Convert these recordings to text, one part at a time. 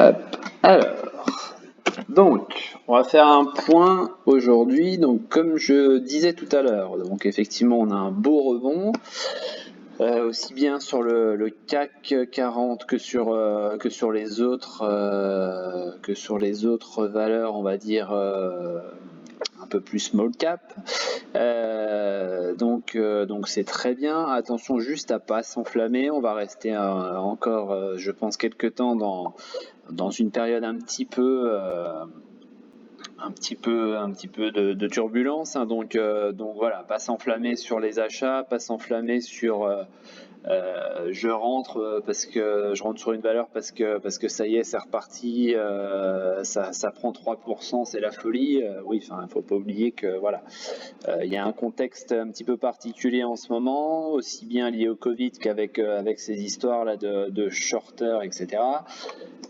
Hop. Donc, on va faire un point aujourd'hui. Donc, comme je disais tout à l'heure, donc effectivement, on a un beau rebond, aussi bien sur le CAC 40 que sur les autres valeurs, on va dire un peu plus small cap. Donc c'est très bien. Attention juste à pas s'enflammer. On va rester encore, je pense, quelques temps dans une période un petit peu de turbulence, hein. Donc voilà, pas s'enflammer sur les achats, pas s'enflammer sur je rentre parce que je rentre sur une valeur parce que ça y est, c'est reparti, ça prend 3%, c'est la folie. Oui, enfin, il faut pas oublier que voilà, il y a un contexte un petit peu particulier en ce moment, aussi bien lié au Covid qu'avec ces histoires là de shorter, etc.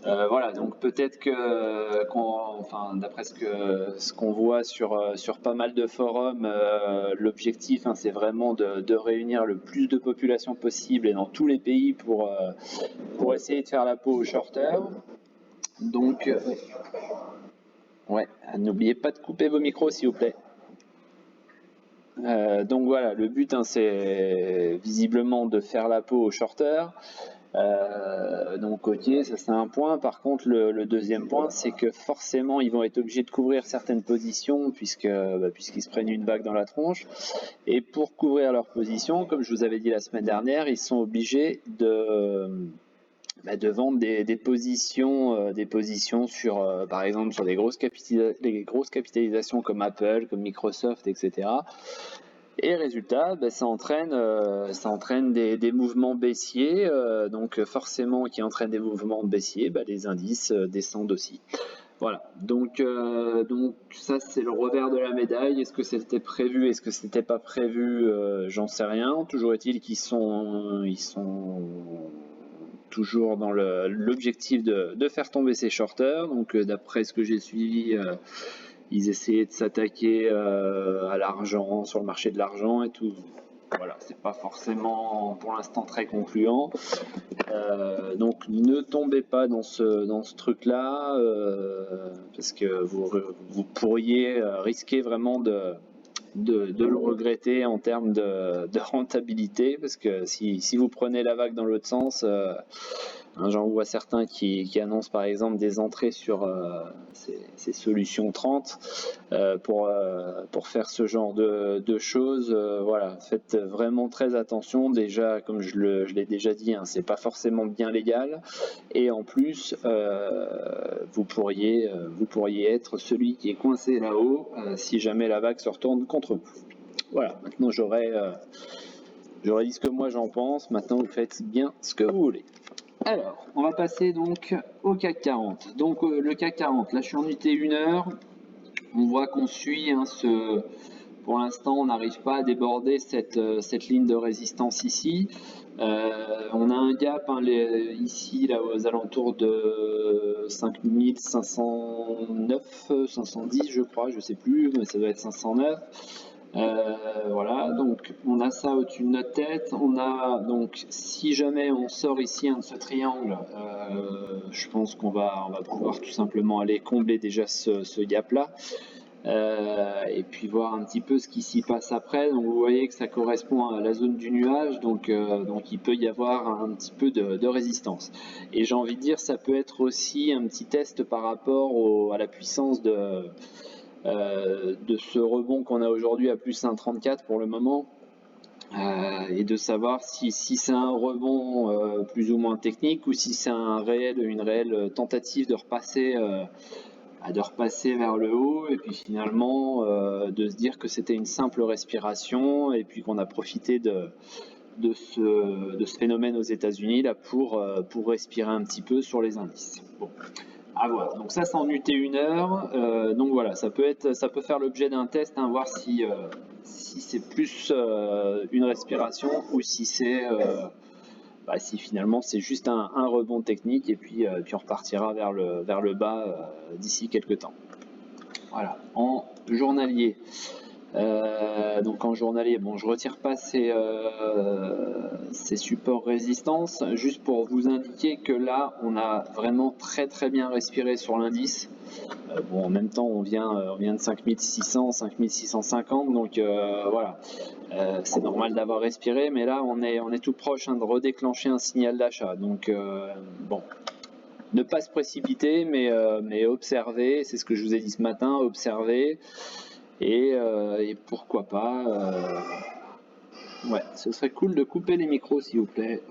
Voilà, donc peut-être d'après ce qu'on voit sur pas mal de forums, l'objectif, hein, c'est vraiment de réunir le plus de population possible et dans tous les pays pour essayer de faire la peau aux shorters. Donc, ouais, n'oubliez pas de couper vos micros, s'il vous plaît. Donc voilà, le but, hein, c'est visiblement de faire la peau aux shorters. Donc ok, ça c'est un point. Par contre, le deuxième point, c'est que forcément ils vont être obligés de couvrir certaines positions puisqu'ils se prennent une vague dans la tronche. Et pour couvrir leurs positions, comme je vous avais dit la semaine dernière, ils sont obligés de vendre des positions sur, par exemple, sur des grosses capitalisations comme Apple, comme Microsoft, etc. Et résultat, ça entraîne des mouvements baissiers, donc forcément qui entraînent des mouvements baissiers, les indices descendent aussi. Voilà, donc ça c'est le revers de la médaille. Est-ce que c'était prévu, est-ce que c'était pas prévu, j'en sais rien. Toujours est-il qu'ils sont toujours dans l'objectif de faire tomber ces shorters. Donc d'après ce que j'ai suivi, ils essayaient de s'attaquer à l'argent, sur le marché de l'argent et tout. Voilà, c'est pas forcément pour l'instant très concluant. Donc ne tombez pas dans ce truc-là, parce que vous pourriez risquer vraiment de le regretter en termes de rentabilité, parce que si vous prenez la vague dans l'autre sens, j'en vois certains qui annoncent par exemple des entrées sur ces solutions 30 pour faire ce genre de choses. Voilà, faites vraiment très attention. Déjà, comme je l'ai déjà dit, hein, c'est pas forcément bien légal, et en plus vous pourriez être celui qui est coincé là-haut si jamais la vague se retourne contre vous. Voilà, maintenant j'aurais dit ce que moi j'en pense. Maintenant vous faites bien ce que vous voulez. Alors, on va passer donc au CAC 40. Donc le CAC 40, là je suis en unité 1 heure. On voit qu'on suit, hein, pour l'instant on n'arrive pas à déborder cette ligne de résistance ici. On a un gap, hein, ici là aux alentours de 5509, 510 je crois, je sais plus, mais ça doit être 509. Voilà, donc on a ça au-dessus de notre tête. On a donc, si jamais on sort ici, hein, de ce triangle, je pense qu'on va pouvoir tout simplement aller combler déjà ce gap-là. Et puis voir un petit peu ce qui s'y passe après. Donc vous voyez que ça correspond à la zone du nuage, donc il peut y avoir un petit peu de résistance. Et j'ai envie de dire, ça peut être aussi un petit test par rapport à la puissance de ce rebond qu'on a aujourd'hui à plus 1,34 pour le moment, et de savoir si c'est un rebond plus ou moins technique, ou si c'est une réelle tentative de repasser vers le haut, et puis finalement de se dire que c'était une simple respiration, et puis qu'on a profité de ce phénomène aux États-Unis là pour respirer un petit peu sur les indices. Bon, à voir. Donc ça c'est en UT 1 heure. Donc voilà, ça peut faire l'objet d'un test, hein, voir si c'est plus une respiration, ou si si finalement c'est juste un rebond technique, et puis on repartira vers le bas d'ici quelques temps. Voilà, en journalier. Donc en journalier, bon, je retire pas ces supports résistance, juste pour vous indiquer que là, on a vraiment très très bien respiré sur l'indice. Bon, en même temps, on vient de 5600, 5650, donc voilà, c'est normal d'avoir respiré, mais là, on est tout proche de redéclencher un signal d'achat. Donc bon, ne pas se précipiter, mais observer, c'est ce que je vous ai dit ce matin, observer. Et pourquoi pas, ouais, ce serait cool de couper les micros s'il vous plaît.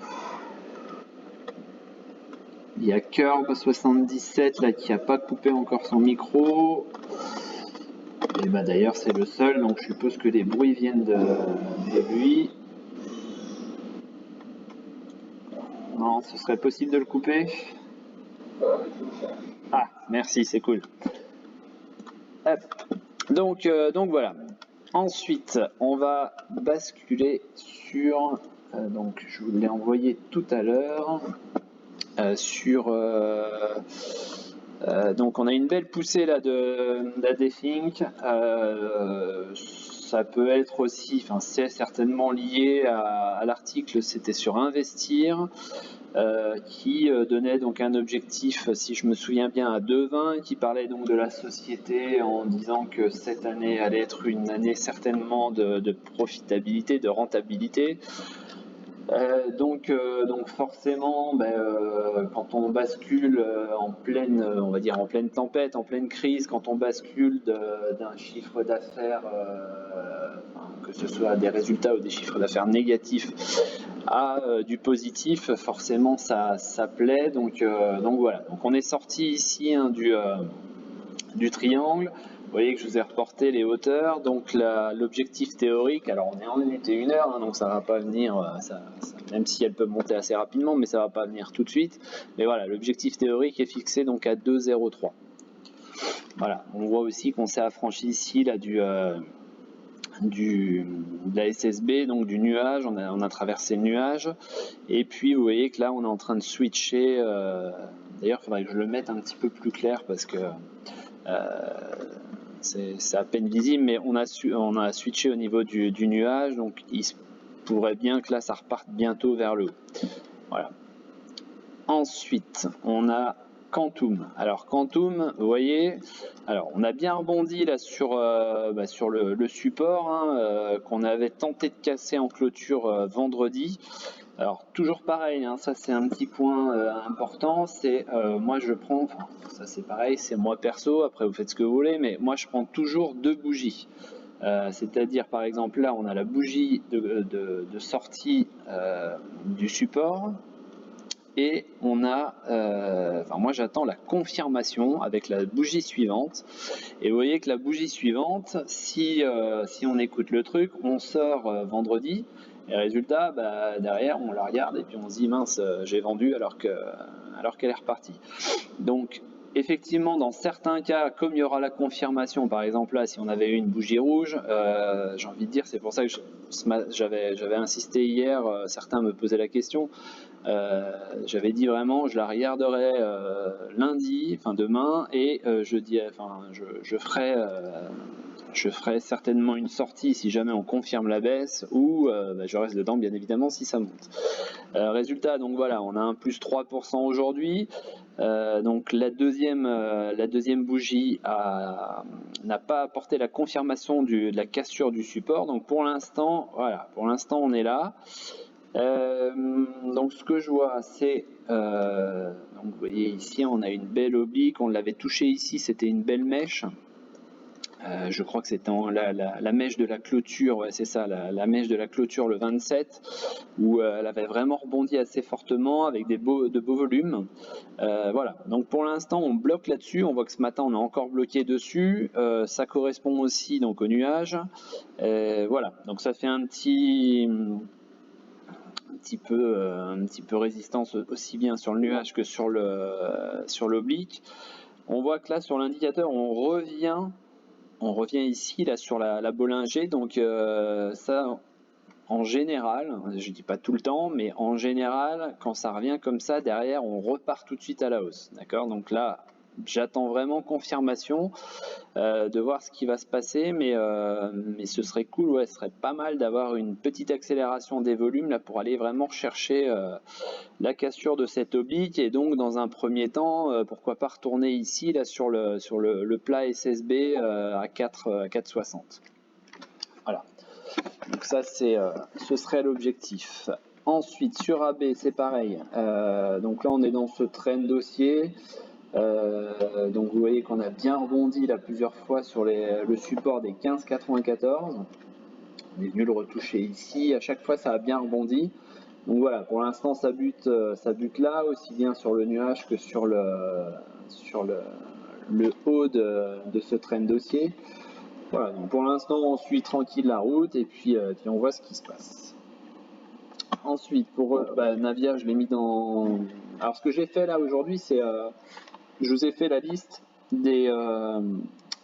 Il y a Curb77 là qui n'a pas coupé encore son micro. Et bah d'ailleurs c'est le seul, donc je suppose que les bruits viennent de lui. Non, ce serait possible de le couper. Ah, merci, c'est cool. Hop. Donc voilà. Ensuite, on va basculer sur, donc je vous l'ai envoyé tout à l'heure, donc on a une belle poussée là d'ADFINC. Ça peut être aussi, enfin c'est certainement lié à l'article, c'était sur Investir, qui donnait donc un objectif, si je me souviens bien, à 2,20, qui parlait donc de la société en disant que cette année allait être une année certainement de profitabilité, de rentabilité. Donc forcément, quand on bascule en pleine, on va dire en pleine tempête, en pleine crise, quand on bascule d'un chiffre d'affaires, que ce soit des résultats ou des chiffres d'affaires négatifs, à du positif, forcément ça plaît. Donc voilà. Donc on est sorti ici du triangle. Vous voyez que je vous ai reporté les hauteurs, donc l'objectif théorique, alors on est en unité 1 heure, hein, donc ça va pas venir, même si elle peut monter assez rapidement, mais ça va pas venir tout de suite. Mais voilà, l'objectif théorique est fixé donc à 2,03. Voilà, on voit aussi qu'on s'est affranchi ici là de la SSB, donc du nuage, on a traversé le nuage, et puis vous voyez que là on est en train de switcher, d'ailleurs il faudrait que je le mette un petit peu plus clair parce que c'est à peine visible, mais on a switché au niveau du nuage, donc il se pourrait bien que là ça reparte bientôt vers le haut. Voilà. Ensuite, on a Quantum. Alors Quantum, vous voyez, alors on a bien rebondi là sur le support, hein, qu'on avait tenté de casser en clôture vendredi. Alors toujours pareil, hein, ça c'est un petit point important, c'est moi je prends, enfin, ça c'est pareil, c'est moi perso, après vous faites ce que vous voulez, mais moi je prends toujours 2 bougies. C'est-à-dire par exemple là on a la bougie de sortie du support, et on a, enfin moi j'attends la confirmation avec la bougie suivante, et vous voyez que la bougie suivante, si on écoute le truc, on sort vendredi, et résultat, derrière on la regarde et puis on se dit mince, j'ai vendu alors qu'elle est repartie. Donc effectivement, dans certains cas, comme il y aura la confirmation, par exemple là, si on avait eu une bougie rouge, j'ai envie de dire, c'est pour ça que j'avais insisté hier, certains me posaient la question, j'avais dit vraiment, je la regarderai lundi, enfin demain, et je ferai certainement une sortie si jamais on confirme la baisse, ou je reste dedans bien évidemment si ça monte. Résultat, donc voilà, on a un plus 3% aujourd'hui. Donc la deuxième bougie n'a pas apporté la confirmation de la cassure du support. Donc pour l'instant, voilà, pour l'instant on est là. Donc ce que je vois, c'est donc vous voyez ici on a une belle oblique, on l'avait touché ici, c'était une belle mèche. Je crois que c'était la mèche de la clôture, ouais, c'est ça, la mèche de la clôture le 27, où elle avait vraiment rebondi assez fortement avec de beaux volumes. Voilà, donc pour l'instant on bloque là-dessus, on voit que ce matin on est encore bloqué dessus, ça correspond aussi donc au nuage. Voilà, donc ça fait un petit peu résistance aussi bien sur le nuage que sur l'oblique. On voit que là sur l'indicateur on revient ici là sur la Bollinger, donc ça en général, je dis pas tout le temps, mais en général quand ça revient comme ça derrière on repart tout de suite à la hausse, d'accord. Donc là j'attends vraiment confirmation de voir ce qui va se passer, mais ce serait cool, ouais, ce serait pas mal d'avoir une petite accélération des volumes là pour aller vraiment chercher la cassure de cette oblique, et donc dans un premier temps, pourquoi pas retourner ici là sur le plat SSB à 4,60. Voilà. Donc ça ce serait l'objectif. Ensuite sur AB c'est pareil. Donc là on est dans ce trend dossier. Donc vous voyez qu'on a bien rebondi là plusieurs fois sur le support des 15,94. On est venu le retoucher ici. À chaque fois ça a bien rebondi. Donc voilà, pour l'instant ça bute là, aussi bien sur le nuage que sur le haut de ce trend dossier. Voilà, donc pour l'instant on suit tranquille la route et puis on voit ce qui se passe. Ensuite pour Navia, je l'ai mis dans... Alors ce que j'ai fait là aujourd'hui, c'est je vous ai fait la liste des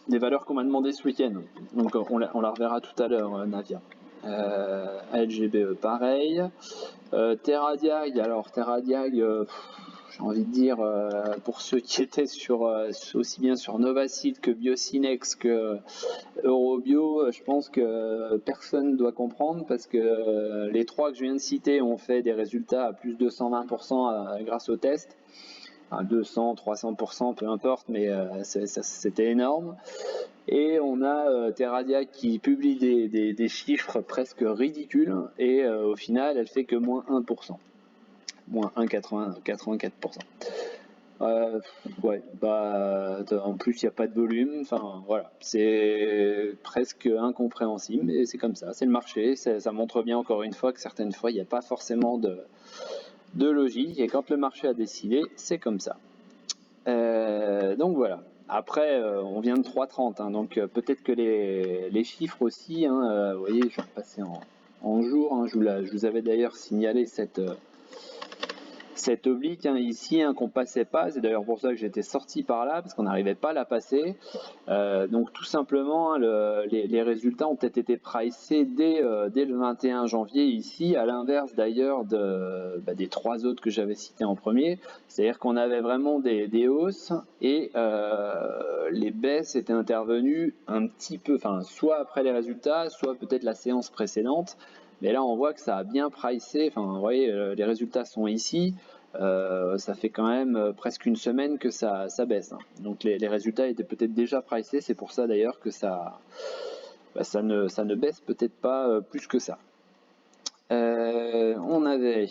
valeurs qu'on m'a demandé ce week-end. Donc on la reverra tout à l'heure, Navia. LGBE pareil. TerraDiag, alors TerraDiag, j'ai envie de dire, pour ceux qui étaient aussi bien sur Novacid que Biocinex que Eurobio, je pense que personne ne doit comprendre, parce que les trois que je viens de citer ont fait des résultats à plus de 120% grâce au test. 200, 300%, peu importe, mais c'était énorme. Et on a TerraDiag qui publie des chiffres presque ridicules, et au final elle fait que moins 1%, moins 1,84%. Ouais, en plus il n'y a pas de volume, enfin voilà, c'est presque incompréhensible, mais c'est comme ça, c'est le marché, ça montre bien encore une fois que certaines fois il n'y a pas forcément de logique, et quand le marché a décidé, c'est comme ça. Donc voilà. Après, on vient de 3,30, hein, donc peut-être que les chiffres aussi, hein, vous voyez, je vais repasser en jour, hein, je vous avais d'ailleurs signalé cette oblique ici qu'on passait pas, c'est d'ailleurs pour ça que j'étais sorti par là, parce qu'on n'arrivait pas à la passer. Donc tout simplement, les résultats ont peut-être été pricés dès le 21 janvier ici, à l'inverse d'ailleurs des trois autres que j'avais cités en premier. C'est-à-dire qu'on avait vraiment des hausses, et les baisses étaient intervenues un petit peu, enfin soit après les résultats, soit peut-être la séance précédente. Mais là, on voit que ça a bien pricé. Enfin, vous voyez, les résultats sont ici. Ça fait quand même presque une semaine que ça baisse. Hein. Donc les résultats étaient peut-être déjà pricés. C'est pour ça d'ailleurs que ça ne baisse peut-être pas plus que ça. On avait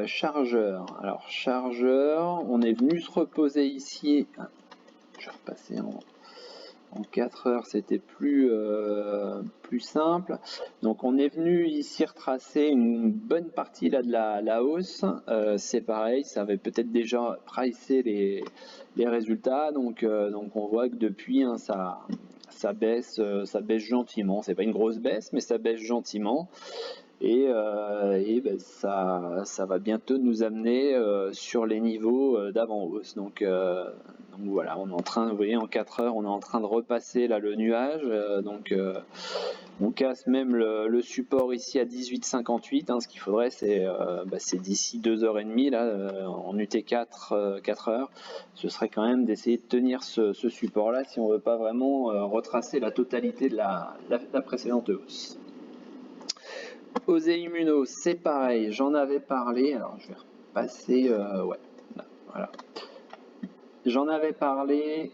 chargeur. Alors chargeur, on est venu se reposer ici. Je vais repasser en 4 heures, c'était plus simple. Donc on est venu ici retracer une bonne partie là de la hausse. C'est pareil, ça avait peut-être déjà pricé les résultats. Donc on voit que depuis, ça baisse gentiment. C'est pas une grosse baisse, mais ça baisse gentiment. Et ça va bientôt nous amener sur les niveaux d'avant hausse. Donc voilà, on est en train, vous voyez, en 4 heures, on est en train de repasser là le nuage. On casse même le support ici à 18,58. Ce qu'il faudrait, c'est d'ici 2h30 là, en UT4 4 heures, ce serait quand même d'essayer de tenir ce support là si on veut pas vraiment retracer la totalité de la précédente hausse. Osé Immuno, c'est pareil, j'en avais parlé, alors je vais repasser, voilà. J'en avais parlé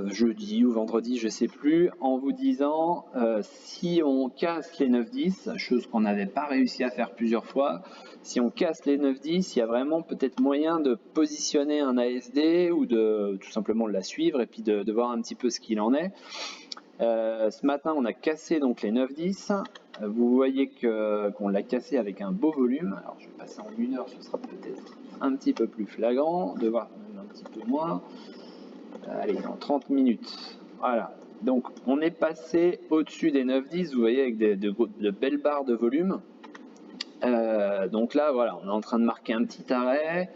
jeudi ou vendredi, je sais plus, en vous disant si on casse les 9-10, chose qu'on n'avait pas réussi à faire plusieurs fois, si on casse les 9-10, il y a vraiment peut-être moyen de positionner un ASD ou de tout simplement de la suivre et puis de voir un petit peu ce qu'il en est. Ce matin, on a cassé donc les 9-10. Vous voyez qu'on l'a cassé avec un beau volume. Alors, je vais passer en 1 heure, ce sera peut-être un petit peu plus flagrant, de voir un petit peu moins. Allez, en 30 minutes. Voilà. Donc, on est passé au-dessus des 9-10, vous voyez, avec de belles barres de volume. Donc là, voilà, on est en train de marquer un petit arrêt.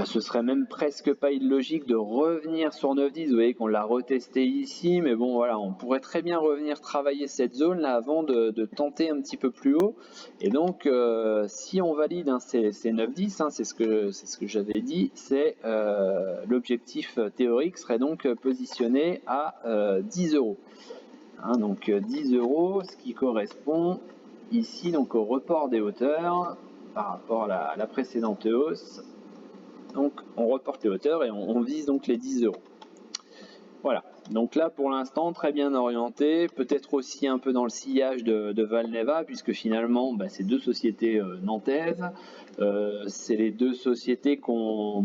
Ce serait même presque pas illogique de revenir sur 9-10. Vous voyez qu'on l'a retesté ici, mais bon voilà, on pourrait très bien revenir travailler cette zone là avant de tenter un petit peu plus haut. Et donc si on valide ces 9-10, c'est ce que j'avais dit, c'est l'objectif théorique serait donc positionné à 10 €. Donc 10 €, ce qui correspond ici donc au report des hauteurs par rapport à la précédente hausse. Donc on reporte les hauteurs et on vise donc les 10 €. Voilà, donc là pour l'instant très bien orienté, peut-être aussi un peu dans le sillage de Valneva, puisque finalement c'est deux sociétés nantaises, c'est les deux sociétés qu'on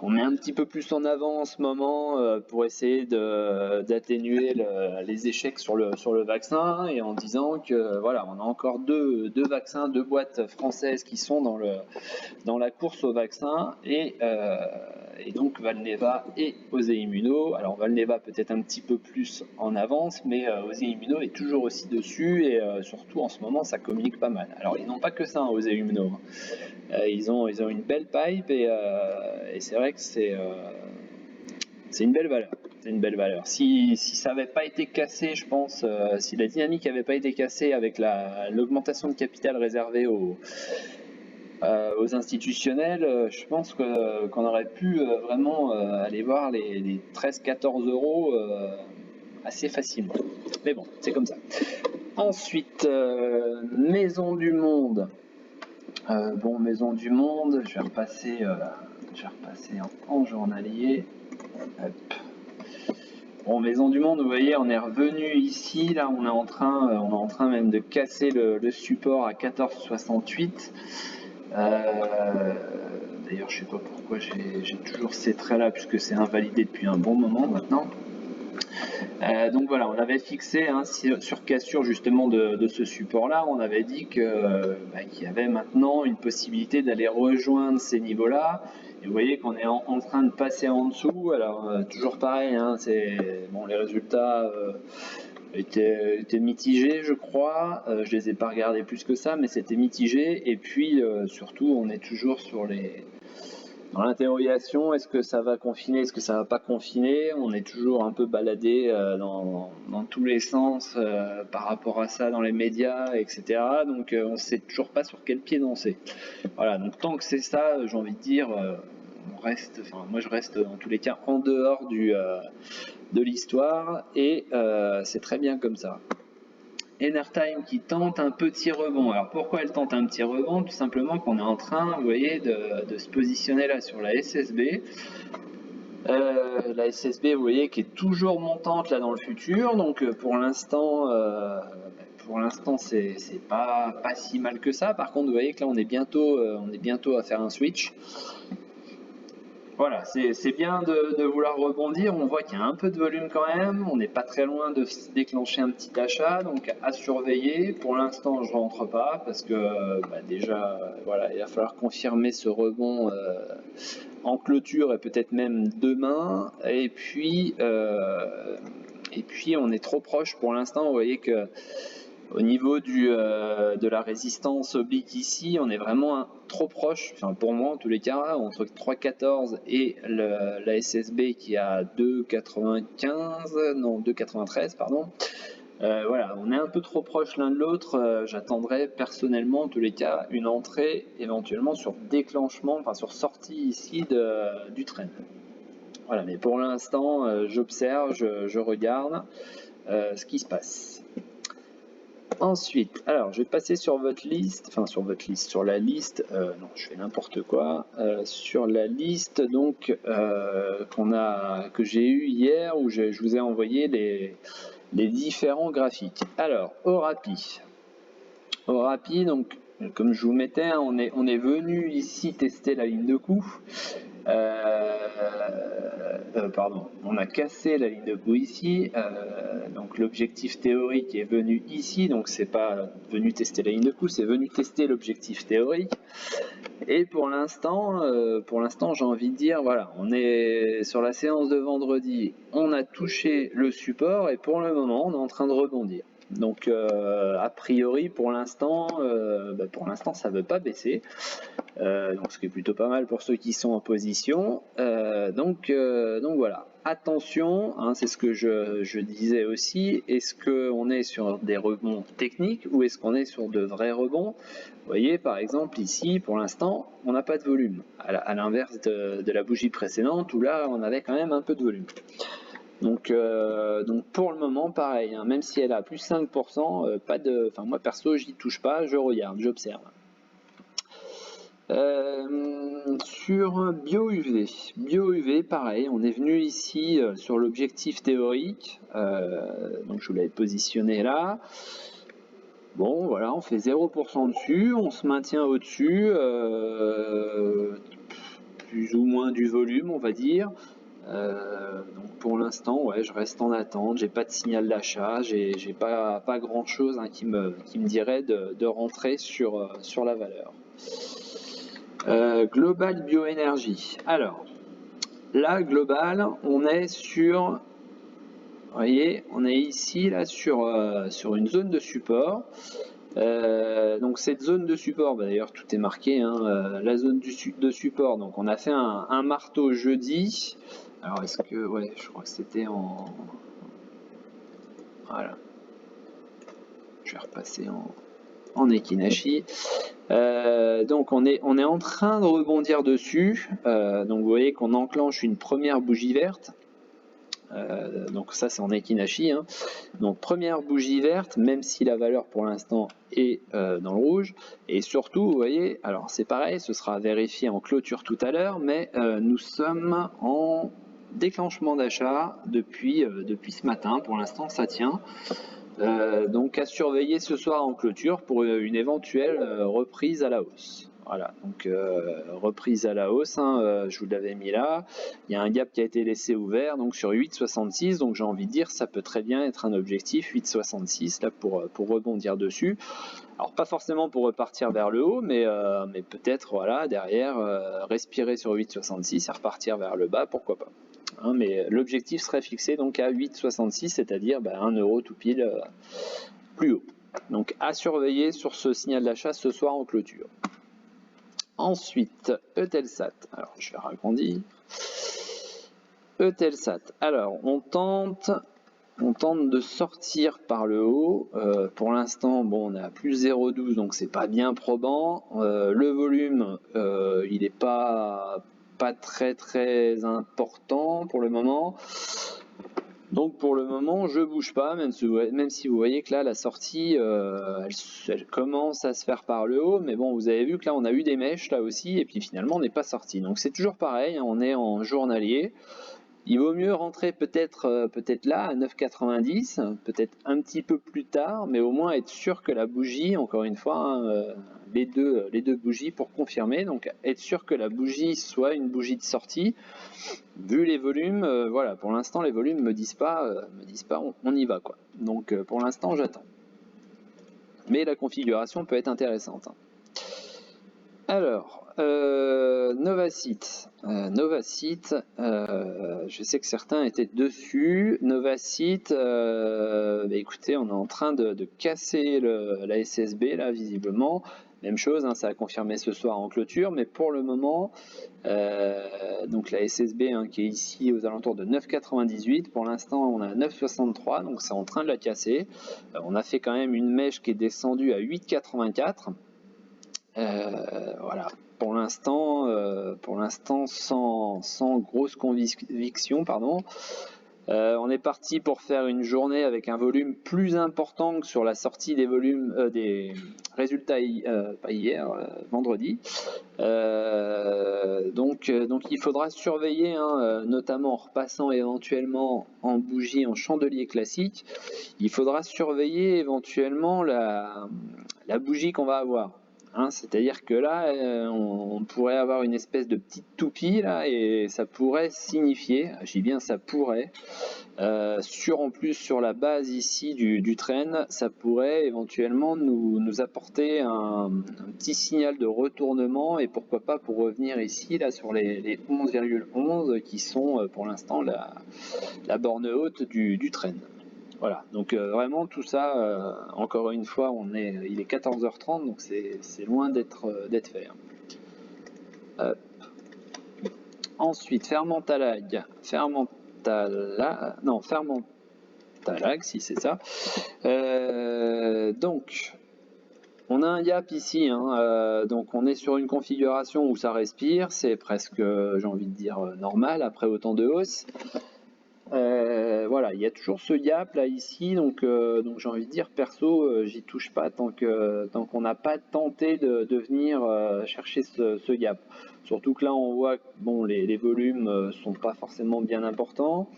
met un petit peu plus en avant en ce moment pour essayer d'atténuer les échecs sur le vaccin, et en disant que voilà, on a encore deux vaccins, deux boîtes françaises qui sont dans la course au vaccin, et donc Valneva et Osée Immuno. Alors Valneva peut-être un petit peu plus en avance, mais Osée Immuno est toujours aussi dessus, et surtout en ce moment ça communique pas mal. Alors ils n'ont pas que ça, Osée Immuno. Ils ont une belle pipe, et c'est vrai que c'est une belle valeur. C'est une belle valeur. Si ça n'avait pas été cassé, je pense, si la dynamique n'avait pas été cassée avec l'augmentation de capital réservée aux institutionnels, je pense qu'on aurait pu vraiment aller voir les 13-14 € assez facilement. Mais bon, c'est comme ça. Ensuite, Maison du Monde. Maison du Monde, je vais repasser en journalier. Hop. Bon, Maison du Monde, vous voyez, on est revenu ici, là on est en train même de casser le support à 14,68. D'ailleurs je sais pas pourquoi j'ai toujours ces traits là, puisque c'est invalidé depuis un bon moment maintenant. Donc voilà, on avait fixé sur cassure justement de ce support là, on avait dit qu'il y avait maintenant une possibilité d'aller rejoindre ces niveaux là, et vous voyez qu'on est en train de passer en dessous. Alors toujours pareil, les résultats étaient mitigés, je crois. Je les ai pas regardés plus que ça, mais c'était mitigé. Et puis surtout, on est toujours dans l'interrogation. Est-ce que ça va confiner, est-ce que ça va pas confiner? On est toujours un peu baladé dans tous les sens par rapport à ça dans les médias, etc. Donc on sait toujours pas sur quel pied danser. Voilà, donc tant que c'est ça, j'ai envie de dire, moi je reste dans tous les cas en dehors de l'histoire, et c'est très bien comme ça. Enertime qui tente un petit rebond. Alors pourquoi elle tente un petit rebond? Tout simplement qu'on est en train, vous voyez, de se positionner là sur la SSB. La SSB, vous voyez, qui est toujours montante là dans le futur. Donc pour l'instant, c'est pas si mal que ça. Par contre, vous voyez que là on est bientôt à faire un switch. Voilà, c'est bien de vouloir rebondir. On voit qu'il y a un peu de volume quand même. On n'est pas très loin de déclencher un petit achat, donc à surveiller. Pour l'instant, je rentre pas parce que déjà, voilà, il va falloir confirmer ce rebond en clôture, et peut-être même demain. Et puis, on est trop proche pour l'instant. Vous voyez que au niveau de la résistance oblique ici, on est vraiment trop proche, enfin pour moi en tous les cas, entre 3,14 et la SSB qui est à 2,93 pardon. Voilà, on est un peu trop proche l'un de l'autre. J'attendrai personnellement en tous les cas une entrée éventuellement sur déclenchement, enfin sur sortie ici du trend. Voilà, mais pour l'instant j'observe, je regarde ce qui se passe. Ensuite, alors je vais passer sur votre liste, sur la liste, non je fais n'importe quoi, sur la liste donc que j'ai eu hier, où je vous ai envoyé les différents graphiques. Alors, Orapi, donc comme je vous mettais, on est venu ici tester la ligne de coup. On a cassé la ligne de coup ici, donc l'objectif théorique est venu ici, donc c'est pas venu tester la ligne de coup, c'est venu tester l'objectif théorique. Et pour l'instant, j'ai envie de dire, voilà, on est sur la séance de vendredi, on a touché le support, et pour le moment on est en train de rebondir. Donc a priori pour l'instant ça ne veut pas baisser. Donc ce qui est plutôt pas mal pour ceux qui sont en position. Donc voilà, attention, hein, c'est ce que je disais aussi, est-ce qu'on est sur des rebonds techniques ou est-ce qu'on est sur de vrais rebonds? Vous voyez par exemple ici pour l'instant on n'a pas de volume, à l'inverse de la bougie précédente où là on avait quand même un peu de volume. Donc pour le moment pareil, hein, même si elle a plus 5%, moi perso j'y touche pas, je regarde, j'observe. Sur bio-UV, pareil, on est venu ici sur l'objectif théorique, donc je vous l'avais positionné là. Bon, voilà, on fait 0% dessus, on se maintient au-dessus, plus ou moins du volume, on va dire. Donc pour l'instant, ouais, je reste en attente, j'ai pas de signal d'achat, j'ai pas grand chose hein, qui me dirait de rentrer sur la valeur. Global Bioénergie. Alors, là, Global, on est sur, vous voyez, on est ici là sur une zone de support. Donc cette zone de support, d'ailleurs tout est marqué, hein, la zone de support. Donc on a fait un marteau jeudi. Alors est-ce que, ouais, je crois que c'était en, voilà. Je vais repasser en Ekinashi. Donc on est en train de rebondir dessus. Donc vous voyez qu'on enclenche une première bougie verte. Donc ça c'est en Ekinashi. Hein. Donc première bougie verte, même si la valeur pour l'instant est dans le rouge. Et surtout, vous voyez, alors c'est pareil, ce sera vérifié en clôture tout à l'heure, mais nous sommes en déclenchement d'achat depuis ce matin. Pour l'instant ça tient. Donc à surveiller ce soir en clôture pour une éventuelle reprise à la hausse. Voilà, donc reprise à la hausse, hein, je vous l'avais mis là. Il y a un gap qui a été laissé ouvert donc sur 8,66, donc j'ai envie de dire ça peut très bien être un objectif 8,66 là pour rebondir dessus. Alors pas forcément pour repartir vers le haut, mais peut-être voilà derrière respirer sur 8,66 et repartir vers le bas, pourquoi pas. Hein, mais l'objectif serait fixé donc à 8,66, c'est-à-dire 1 euro tout pile plus haut. Donc à surveiller sur ce signal d'achat ce soir en clôture. Ensuite, Eutelsat. Alors je vais agrandir. Eutelsat. Alors on tente de sortir par le haut. Pour l'instant, bon, on est à plus 0,12, donc c'est pas bien probant. Le volume, il n'est pas très important pour le moment. Donc pour le moment, je bouge pas, même si vous voyez que là, la sortie, elle commence à se faire par le haut. Mais bon, vous avez vu que là, on a eu des mèches là aussi, et puis finalement, on n'est pas sorti. Donc c'est toujours pareil, hein, on est en journalier. Il vaut mieux rentrer peut-être là à 9,90, peut-être un petit peu plus tard, mais au moins être sûr que la bougie, encore une fois, hein, les deux bougies pour confirmer, donc être sûr que la bougie soit une bougie de sortie. Vu les volumes, voilà, pour l'instant les volumes me disent pas on y va quoi. Donc pour l'instant j'attends. Mais la configuration peut être intéressante. Hein. Alors, Novacite. Novacite, je sais que certains étaient dessus. Novacite, écoutez, on est en train de casser la SSB, là, visiblement. Même chose, hein, ça a confirmé ce soir en clôture, mais pour le moment, donc la SSB hein, qui est ici aux alentours de 9,98. Pour l'instant, on a 9,63, donc c'est en train de la casser. On a fait quand même une mèche qui est descendue à 8,84. Voilà, pour l'instant sans grosse conviction, pardon. On est parti pour faire une journée avec un volume plus important que sur la sortie des volumes des résultats pas hier, vendredi. Donc il faudra surveiller, hein, notamment en repassant éventuellement en bougie en chandelier classique. Il faudra surveiller éventuellement la bougie qu'on va avoir. Hein, c'est-à-dire que là, on pourrait avoir une espèce de petite toupie là, et ça pourrait signifier, je dis bien ça pourrait, en plus sur la base ici du trend, ça pourrait éventuellement nous apporter un petit signal de retournement et pourquoi pas pour revenir ici là sur les 11,11 qui sont pour l'instant la borne haute du trend. Voilà, donc vraiment tout ça, encore une fois, il est 14h30, donc c'est loin d'être fait. Hop. Ensuite, fermentalag, si c'est ça. Donc, on a un gap ici, hein, donc on est sur une configuration où ça respire, c'est presque, j'ai envie de dire, normal après autant de hausse. Voilà, il y a toujours ce gap là ici, donc j'ai envie de dire perso, j'y touche pas tant qu'on n'a pas tenté de venir chercher ce gap. Surtout que là on voit que bon, les volumes sont pas forcément bien importants.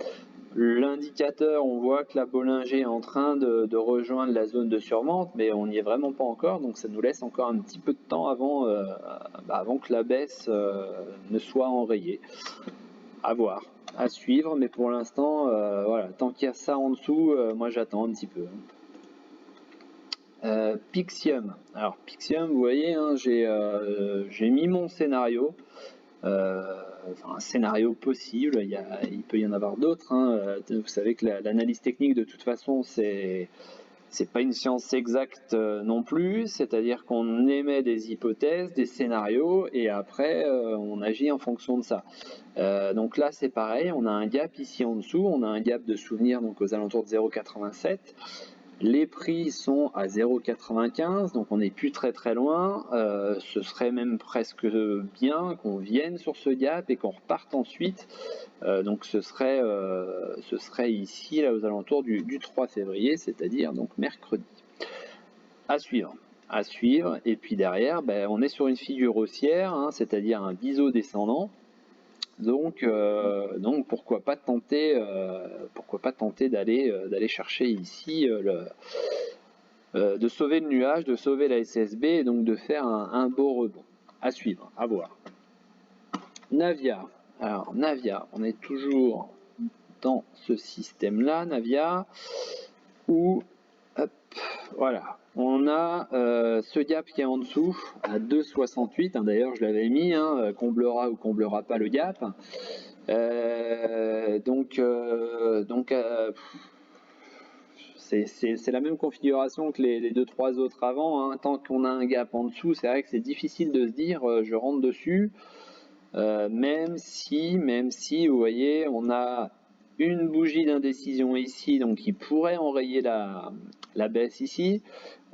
L'indicateur, on voit que la Bollinger est en train de rejoindre la zone de survente, mais on n'y est vraiment pas encore, donc ça nous laisse encore un petit peu de temps avant que la baisse ne soit enrayée. À voir, à suivre, mais pour l'instant, voilà, tant qu'il y a ça en dessous, moi j'attends un petit peu. Pyxium. Alors Pyxium, vous voyez, hein, j'ai mis mon scénario. Un scénario possible, il peut y en avoir d'autres. Hein. Vous savez que l'analyse technique, de toute façon, c'est pas une science exacte non plus, c'est-à-dire qu'on émet des hypothèses, des scénarios, et après on agit en fonction de ça. Donc là c'est pareil, on a un gap ici en dessous, on a un gap de souvenir donc aux alentours de 0,87. Les prix sont à 0,95, donc on n'est plus très loin. Ce serait même presque bien qu'on vienne sur ce gap et qu'on reparte ensuite. Donc ce serait ici, là, aux alentours du 3 février, c'est-à-dire donc mercredi. À suivre. Et puis derrière, on est sur une figure haussière, hein, c'est-à-dire un biseau descendant. Donc pourquoi pas tenter d'aller chercher ici de sauver le nuage, de sauver la SSB et donc de faire un beau rebond. À suivre, à voir. Navia. Alors Navia, on est toujours dans ce système-là, Navia, où hop, voilà, on a ce gap qui est en dessous à 2,68. Hein, d'ailleurs, je l'avais mis, hein, comblera ou comblera pas le gap. C'est la même configuration que les 2-3 autres avant. Hein. Tant qu'on a un gap en dessous, c'est vrai que c'est difficile de se dire je rentre dessus. Même si, vous voyez, on a une bougie d'indécision ici, donc qui pourrait enrayer la baisse ici.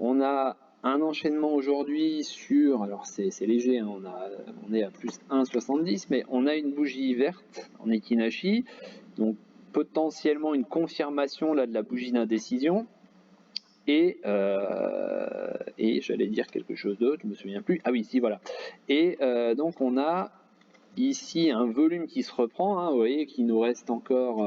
On a un enchaînement aujourd'hui sur, alors c'est léger, hein, on est à plus 1,70, mais on a une bougie verte en Ekinashi, donc potentiellement une confirmation là de la bougie d'indécision. Et j'allais dire quelque chose d'autre, je me souviens plus. Ah oui, si, voilà. Et donc on a ici un volume qui se reprend, hein, vous voyez qu'il nous reste encore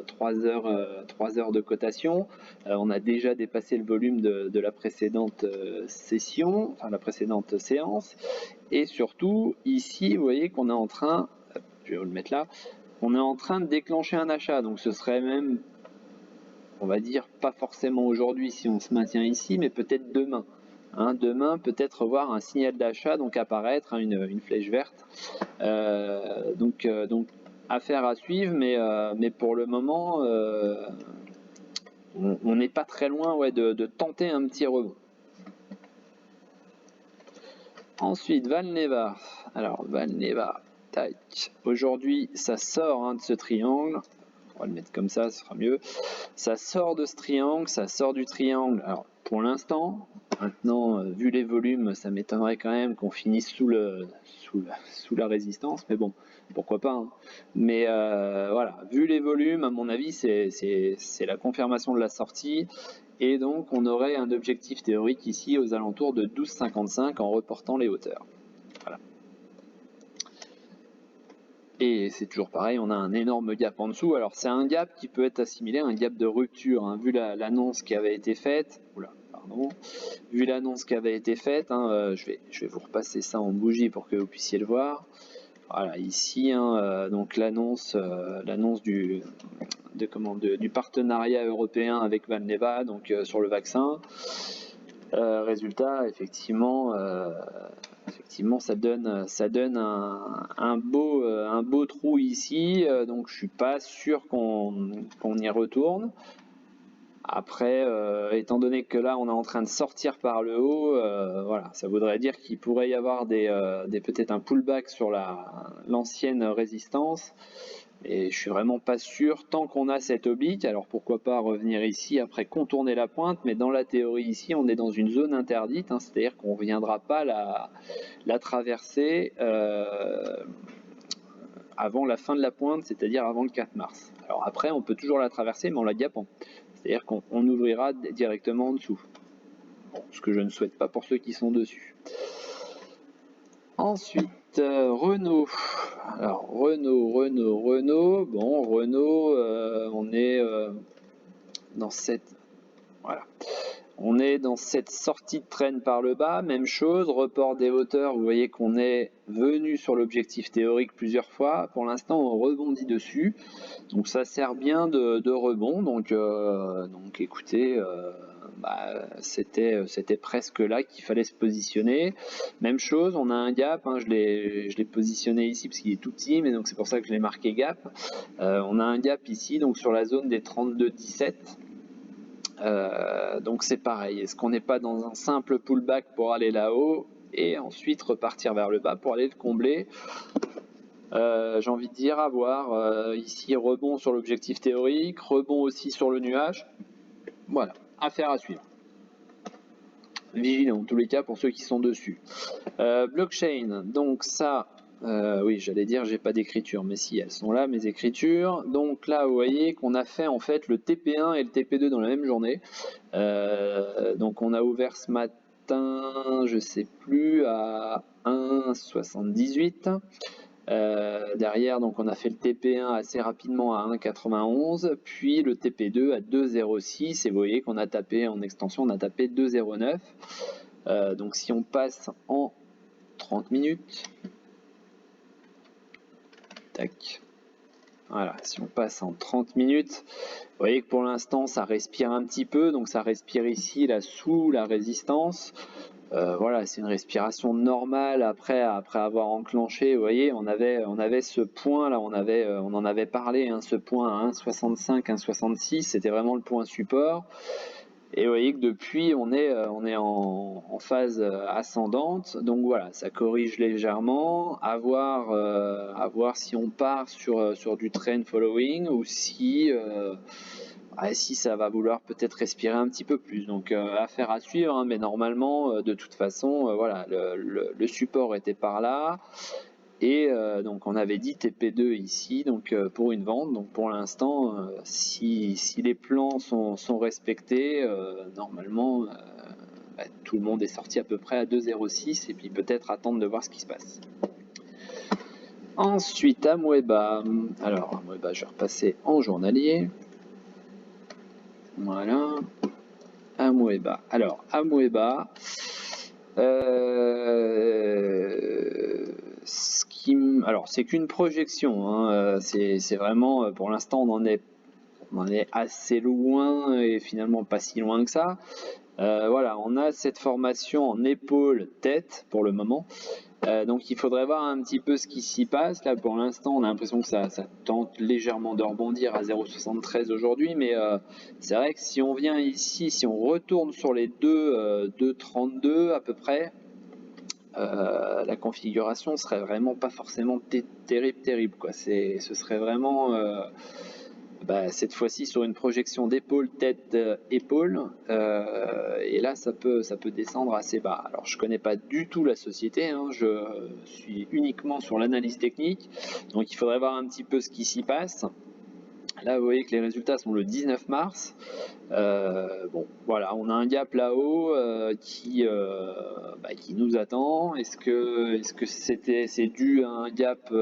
3 heures de cotation. On a déjà dépassé le volume de la précédente session, enfin la précédente séance. Et surtout, ici, vous voyez qu'on est en train, je vais vous le mettre là, on est en train de déclencher un achat. Donc ce serait même, on va dire, pas forcément aujourd'hui si on se maintient ici, mais peut-être demain. Hein, demain, peut-être voir un signal d'achat, donc apparaître, hein, une flèche verte. Donc affaire à suivre, mais pour le moment, on n'est pas très loin, ouais, de tenter un petit rebond. Ensuite, Valneva. Alors, Valneva, tac. Aujourd'hui, ça sort, hein, de ce triangle. On va le mettre comme ça, ce sera mieux. Ça sort de ce triangle, ça sort du triangle. Alors, pour l'instant, maintenant, vu les volumes, ça m'étonnerait quand même qu'on finisse sous la résistance, mais bon, pourquoi pas. Hein. Mais voilà, vu les volumes, à mon avis, c'est la confirmation de la sortie. Et donc, on aurait un objectif théorique ici aux alentours de 12,55 en reportant les hauteurs. Voilà. Et c'est toujours pareil, on a un énorme gap en dessous. Alors c'est un gap qui peut être assimilé à un gap de rupture, hein, vu l'annonce qui avait été faite. Vu l'annonce qui avait été faite, hein, je vais vous repasser ça en bougie pour que vous puissiez le voir. Voilà, ici, hein, donc l'annonce du partenariat européen avec Valneva, donc sur le vaccin. Résultat, effectivement, ça donne un beau trou ici, donc je suis pas sûr qu'on y retourne. Après, étant donné que là on est en train de sortir par le haut, voilà, ça voudrait dire qu'il pourrait y avoir peut-être un pullback sur l'ancienne résistance. Et je suis vraiment pas sûr, tant qu'on a cette oblique, alors pourquoi pas revenir ici après contourner la pointe, mais dans la théorie ici on est dans une zone interdite, hein, c'est-à-dire qu'on ne reviendra pas la traverser avant la fin de la pointe, c'est-à-dire avant le 4 mars. Alors après on peut toujours la traverser mais en la gapant, c'est-à-dire qu'on ouvrira directement en dessous, bon, ce que je ne souhaite pas pour ceux qui sont dessus. Ensuite, Renault. Alors Renault. Bon, Renault, on est dans cette, voilà, on est dans cette sortie de traîne par le bas. Même chose, report des hauteurs. Vous voyez qu'on est venu sur l'objectif théorique plusieurs fois. Pour l'instant, on rebondit dessus. Donc ça sert bien de rebond. Donc écoutez. C'était presque là qu'il fallait se positionner. Même chose, on a un gap, hein, je l'ai positionné ici parce qu'il est tout petit, mais donc c'est pour ça que je l'ai marqué gap. On a un gap ici, donc sur la zone des 32,17. Donc c'est pareil, est-ce qu'on n'est pas dans un simple pullback pour aller là-haut et ensuite repartir vers le bas pour aller le combler? J'ai envie de dire à voir. Ici rebond sur l'objectif théorique, rebond aussi sur le nuage. Voilà, affaire à suivre. Vigilant en tous les cas pour ceux qui sont dessus. Blockchain, donc ça, oui j'allais dire j'ai pas d'écriture, mais si elles sont là mes écritures. Donc là vous voyez qu'on a fait en fait le TP1 et le TP2 dans la même journée. Donc on a ouvert ce matin, je sais plus, à 1,78. Derrière, donc on a fait le TP1 assez rapidement à 1,91, puis le TP2 à 2,06, et vous voyez qu'on a tapé en extension, on a tapé 2,09. Donc si on passe en 30 minutes, tac, voilà, si on passe en 30 minutes, vous voyez que pour l'instant ça respire un petit peu, donc ça respire ici là sous la résistance. Voilà, c'est une respiration normale après avoir enclenché. Vous voyez, on avait ce point là, on en avait parlé, hein, ce point à 1,65, 1,66, c'était vraiment le point support. Et vous voyez que depuis, on est en phase ascendante. Donc voilà, ça corrige légèrement. À voir si on part sur du trend following ou si ça va vouloir peut-être respirer un petit peu plus. Donc affaire à suivre, hein, mais normalement, de toute façon, voilà, le support était par là. Et donc on avait dit TP2 ici, donc pour une vente. Donc pour l'instant, si les plans sont respectés, normalement tout le monde est sorti à peu près à 2,06 et puis peut-être attendre de voir ce qui se passe. Ensuite Amoeba. Alors Amoeba, je vais repasser en journalier. Voilà. Amoeba. Alors Amoeba. Alors c'est qu'une projection, hein, c'est vraiment pour l'instant on en est assez loin et finalement pas si loin que ça. Voilà, on a cette formation en épaule tête pour le moment. Donc il faudrait voir un petit peu ce qui s'y passe. Là pour l'instant on a l'impression que ça tente légèrement de rebondir à 0,73 aujourd'hui, mais c'est vrai que si on vient ici, si on retourne sur les 2,32 à peu près, la configuration serait vraiment pas forcément terrible quoi. Ce serait vraiment cette fois-ci sur une projection d'épaule tête épaule, et là ça peut descendre assez bas. Alors je connais pas du tout la société, hein, je suis uniquement sur l'analyse technique, donc il faudrait voir un petit peu ce qui s'y passe. Là vous voyez que les résultats sont le 19 mars. Bon voilà, on a un gap là-haut qui nous attend. Est-ce que c'est dû à un gap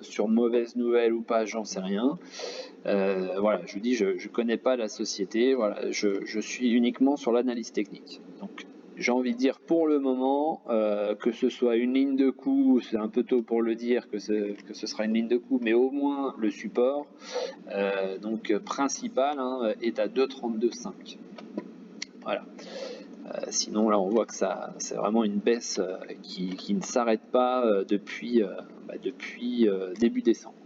sur mauvaise nouvelle ou pas, j'en sais rien. Voilà, je vous dis, je connais pas la société, voilà, je suis uniquement sur l'analyse technique. Donc j'ai envie de dire pour le moment, que ce soit une ligne de coup, c'est un peu tôt pour le dire que ce sera une ligne de coup, mais au moins le support donc principal hein, est à 2,32,5. Voilà. Sinon là on voit que c'est vraiment une baisse qui ne s'arrête pas depuis début décembre.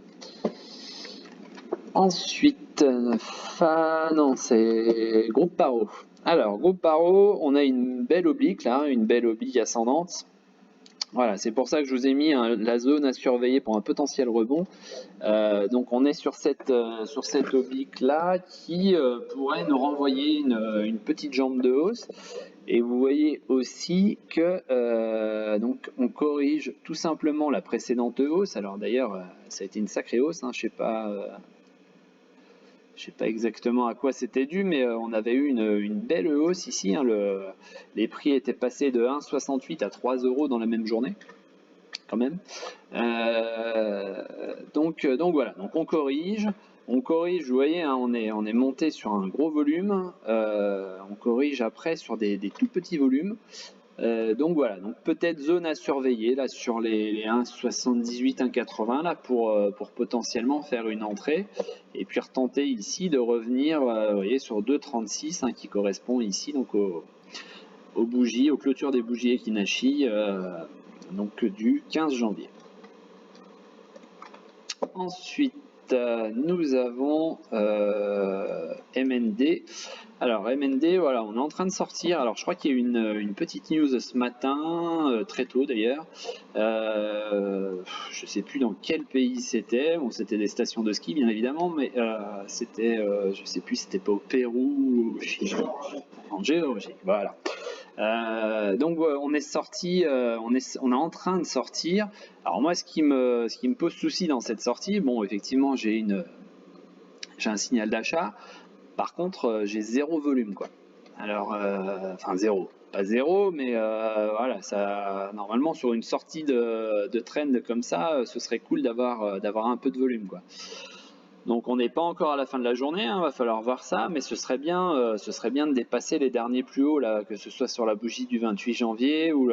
Ensuite non, c'est groupe Paro. Alors, groupe Paro, on a une belle oblique là, une belle oblique ascendante. Voilà, c'est pour ça que je vous ai mis la zone à surveiller pour un potentiel rebond. Donc on est sur cette oblique là qui pourrait nous renvoyer une petite jambe de hausse. Et vous voyez aussi que donc on corrige tout simplement la précédente hausse. Alors d'ailleurs, ça a été une sacrée hausse, hein, je sais pas exactement à quoi c'était dû, mais on avait eu une belle hausse ici, hein. Les prix étaient passés de 1,68 à 3 € dans la même journée, quand même. Donc voilà, donc on corrige, vous voyez, hein, on est monté sur un gros volume, on corrige après sur des tout petits volumes. Donc voilà, donc peut-être zone à surveiller là sur les 1,78, 1,80 là pour potentiellement faire une entrée et puis retenter ici de revenir, vous voyez, sur 2,36 hein, qui correspond ici donc aux bougies, aux clôtures des bougies Ekinashi donc du 15 janvier. Ensuite, nous avons MND. Alors MND, voilà, on est en train de sortir. Alors je crois qu'il y a eu une petite news ce matin, très tôt d'ailleurs. Je sais plus dans quel pays c'était. Bon, c'était des stations de ski bien évidemment, mais c'était, je sais plus, c'était pas au Pérou ou en Géorgie. Voilà. Donc on est sorti, on est en train de sortir. Alors moi, ce qui me pose souci dans cette sortie, bon, effectivement, j'ai un signal d'achat. Par contre, j'ai zéro volume, quoi. Alors, enfin zéro, pas zéro, mais voilà, ça, normalement sur une sortie de trend comme ça, ce serait cool d'avoir un peu de volume, quoi. Donc on n'est pas encore à la fin de la journée, hein, va falloir voir ça, mais ce serait bien de dépasser les derniers plus hauts, là, que ce soit sur la bougie du 28 janvier ou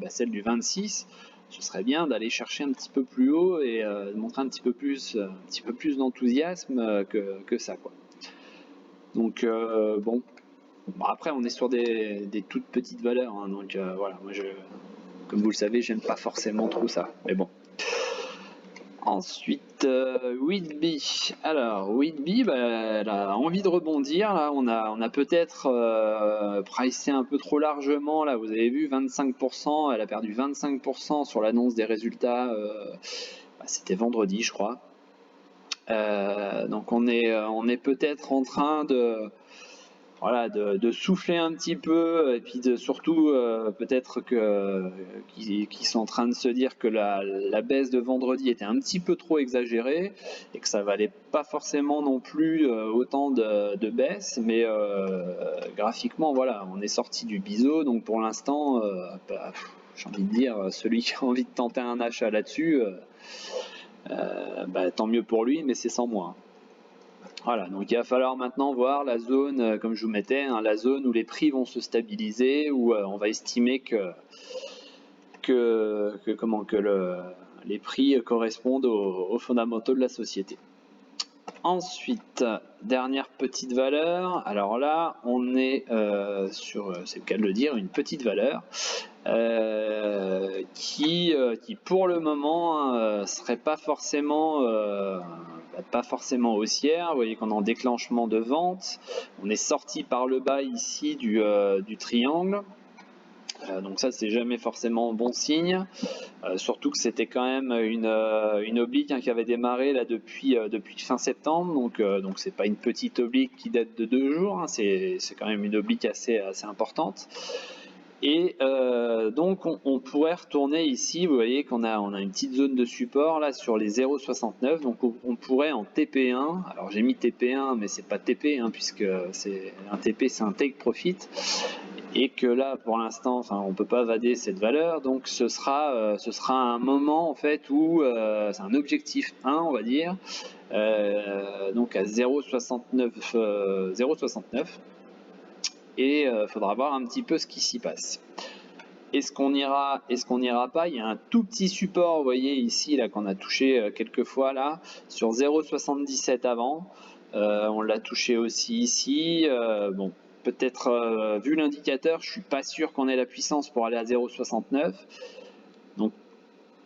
celle du 26. Ce serait bien d'aller chercher un petit peu plus haut et de montrer un petit peu plus d'enthousiasme que ça, quoi. Donc bon, après on est sur des toutes petites valeurs, hein, donc voilà, moi comme vous le savez, j'aime pas forcément trop ça, mais bon. Ensuite, Whitby. Alors, Whitby, elle a envie de rebondir. Là, on a peut-être pricé un peu trop largement. Là, vous avez vu, 25%. Elle a perdu 25% sur l'annonce des résultats. C'était vendredi, je crois. Donc, on est peut-être en train de souffler un petit peu et puis surtout peut-être qu'ils sont en train de se dire que la baisse de vendredi était un petit peu trop exagérée et que ça valait pas forcément non plus autant de baisse, mais graphiquement voilà, on est sorti du biseau, donc pour l'instant j'ai envie de dire, celui qui a envie de tenter un achat là-dessus, tant mieux pour lui, mais c'est sans moi. Voilà, donc il va falloir maintenant voir la zone, comme je vous mettais, hein, la zone où les prix vont se stabiliser, où on va estimer que les prix correspondent aux fondamentaux de la société. Ensuite, dernière petite valeur, alors là on est sur, c'est le cas de le dire, une petite valeur qui pour le moment serait pas forcément haussière. Vous voyez qu'on est en déclenchement de vente, on est sorti par le bas ici du triangle, donc ça c'est jamais forcément bon signe, surtout que c'était quand même une oblique qui avait démarré là depuis fin septembre, donc c'est pas une petite oblique qui date de 2 jours, hein, c'est quand même une oblique assez importante. Et donc on pourrait retourner ici, vous voyez qu'on a une petite zone de support là sur les 0,69, donc on pourrait en TP1, alors j'ai mis TP1 mais c'est pas TP hein, puisque c'est un TP, c'est un take profit, et que là pour l'instant on peut pas vader cette valeur, donc ce sera un moment en fait où c'est un objectif 1 on va dire, donc à 0,69 et il faudra voir un petit peu ce qui s'y passe. Est-ce qu'on ira pas? Il y a un tout petit support, vous voyez ici là qu'on a touché quelques fois là sur 0,77 avant, on l'a touché aussi ici, bon peut-être vu l'indicateur je suis pas sûr qu'on ait la puissance pour aller à 0,69, donc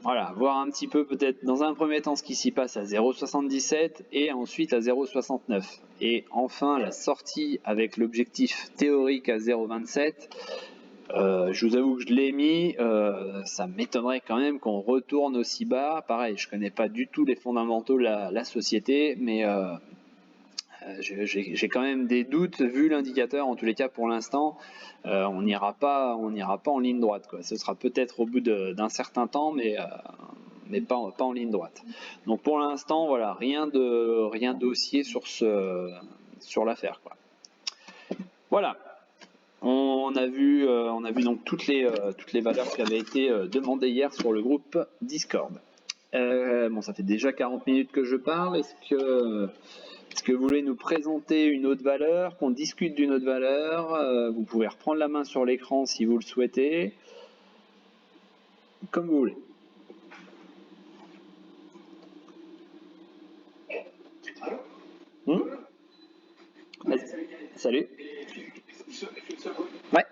voilà, voir un petit peu peut-être dans un premier temps ce qui s'y passe à 0,77 et ensuite à 0,69. Et enfin la sortie avec l'objectif théorique à 0,27. Je vous avoue que je l'ai mis, ça m'étonnerait quand même qu'on retourne aussi bas. Pareil, je connais pas du tout les fondamentaux de la société, mais j'ai quand même des doutes vu l'indicateur. En tous les cas, pour l'instant, on n'ira pas en ligne droite, quoi. Ce sera peut-être au bout d'un certain temps, mais pas en ligne droite. Donc pour l'instant, voilà, rien d'haussier sur l'affaire, quoi. Voilà. On a vu donc toutes les valeurs qui avaient été demandées hier sur le groupe Discord. Bon, ça fait déjà 40 minutes que je parle. Est-ce que vous voulez nous présenter une autre valeur, qu'on discute d'une autre valeur? Vous pouvez reprendre la main sur l'écran si vous le souhaitez. Comme vous voulez. Salut. Ouais.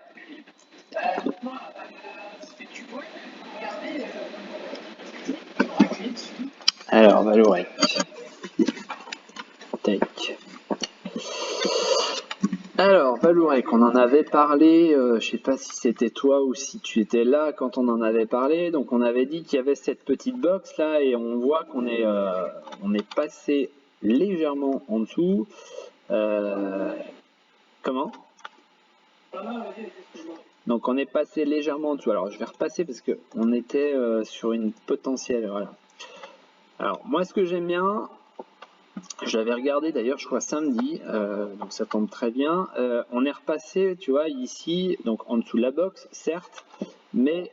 Alors, Valorec. Tac. Alors, Valorec, on en avait parlé, je sais pas si c'était toi ou si tu étais là quand on en avait parlé. Donc, on avait dit qu'il y avait cette petite box là et on voit qu'on est passé légèrement en dessous. Comment? Donc, on est passé légèrement en dessous. Alors, je vais repasser parce que on était sur une potentielle. Voilà. Alors, moi, ce que j'aime bien, j'avais regardé d'ailleurs, je crois samedi, donc ça tombe très bien. On est repassé, tu vois, ici, donc en dessous de la box, certes, mais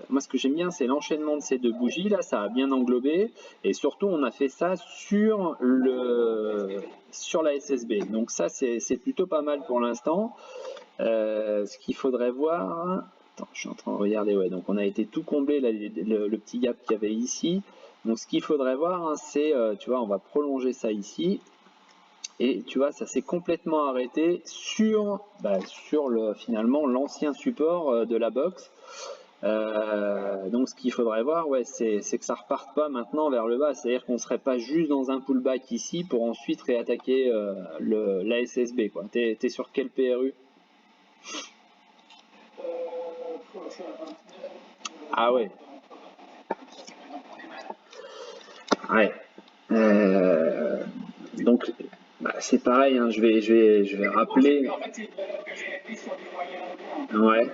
moi ce que j'aime bien, c'est l'enchaînement de ces deux bougies là, ça a bien englobé, et surtout on a fait ça sur la SSB. Donc ça c'est plutôt pas mal pour l'instant. Ce qu'il faudrait voir. Attends, je suis en train de regarder, ouais, donc on a été tout comblé là, le petit gap qu'il y avait ici. Donc ce qu'il faudrait voir, hein, c'est, tu vois, on va prolonger ça ici. Et tu vois, ça s'est complètement arrêté sur finalement l'ancien support de la box. Donc ce qu'il faudrait voir, ouais, c'est que ça reparte pas maintenant vers le bas. C'est-à-dire qu'on serait pas juste dans un pullback ici pour ensuite réattaquer la SSB, quoi. T'es sur quel PRU? Ah ouais. Ouais. Donc c'est pareil, hein, je vais rappeler. Ouais.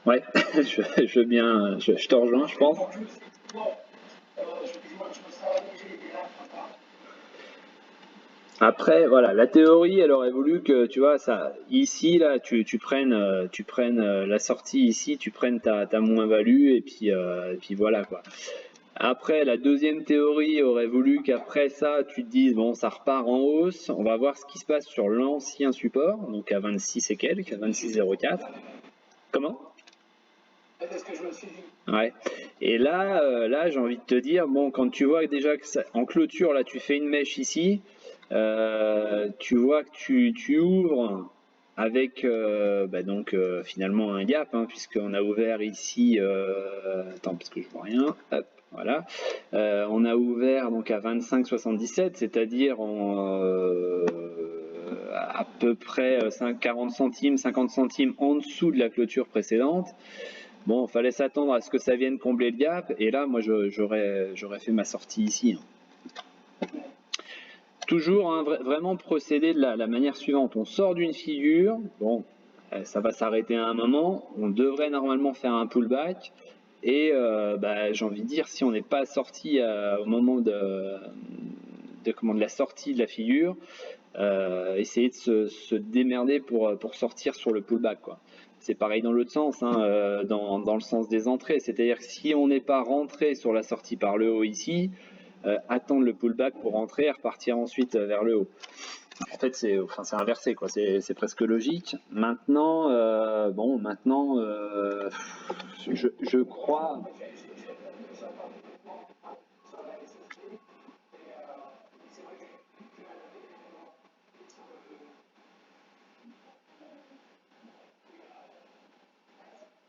Ouais, je veux bien, je te rejoins, je pense. Après, voilà, la théorie, elle aurait voulu que, tu vois, ça, ici, là, tu prennes, la sortie ici, tu prennes ta moins-value, et puis voilà, quoi. Après, la deuxième théorie aurait voulu qu'après ça, tu te dises, bon, ça repart en hausse, on va voir ce qui se passe sur l'ancien support, donc à 26 et quelques, à 26,04. Comment? Ouais. Et là, j'ai envie de te dire, bon, quand tu vois déjà que en clôture, là, tu fais une mèche ici, tu vois que tu ouvres avec donc finalement un gap, hein, puisqu'on a ouvert ici, attends, parce que je vois rien, hop, voilà. On a ouvert donc à 25,77, c'est-à-dire à peu près 40 centimes, 50 centimes en dessous de la clôture précédente. Bon, fallait s'attendre à ce que ça vienne combler le gap, et là, moi, j'aurais fait ma sortie ici. Toujours, hein, vraiment procéder de la manière suivante. On sort d'une figure, bon, ça va s'arrêter à un moment, on devrait normalement faire un pullback, et j'ai envie de dire, si on n'est pas sorti au moment de la sortie de la figure, essayer de se démerder pour sortir sur le pullback, quoi. C'est pareil dans l'autre sens, hein, dans le sens des entrées. C'est-à-dire que si on n'est pas rentré sur la sortie par le haut ici, attendre le pullback pour rentrer et repartir ensuite vers le haut. En fait, c'est inversé, quoi. C'est presque logique. Maintenant, je crois.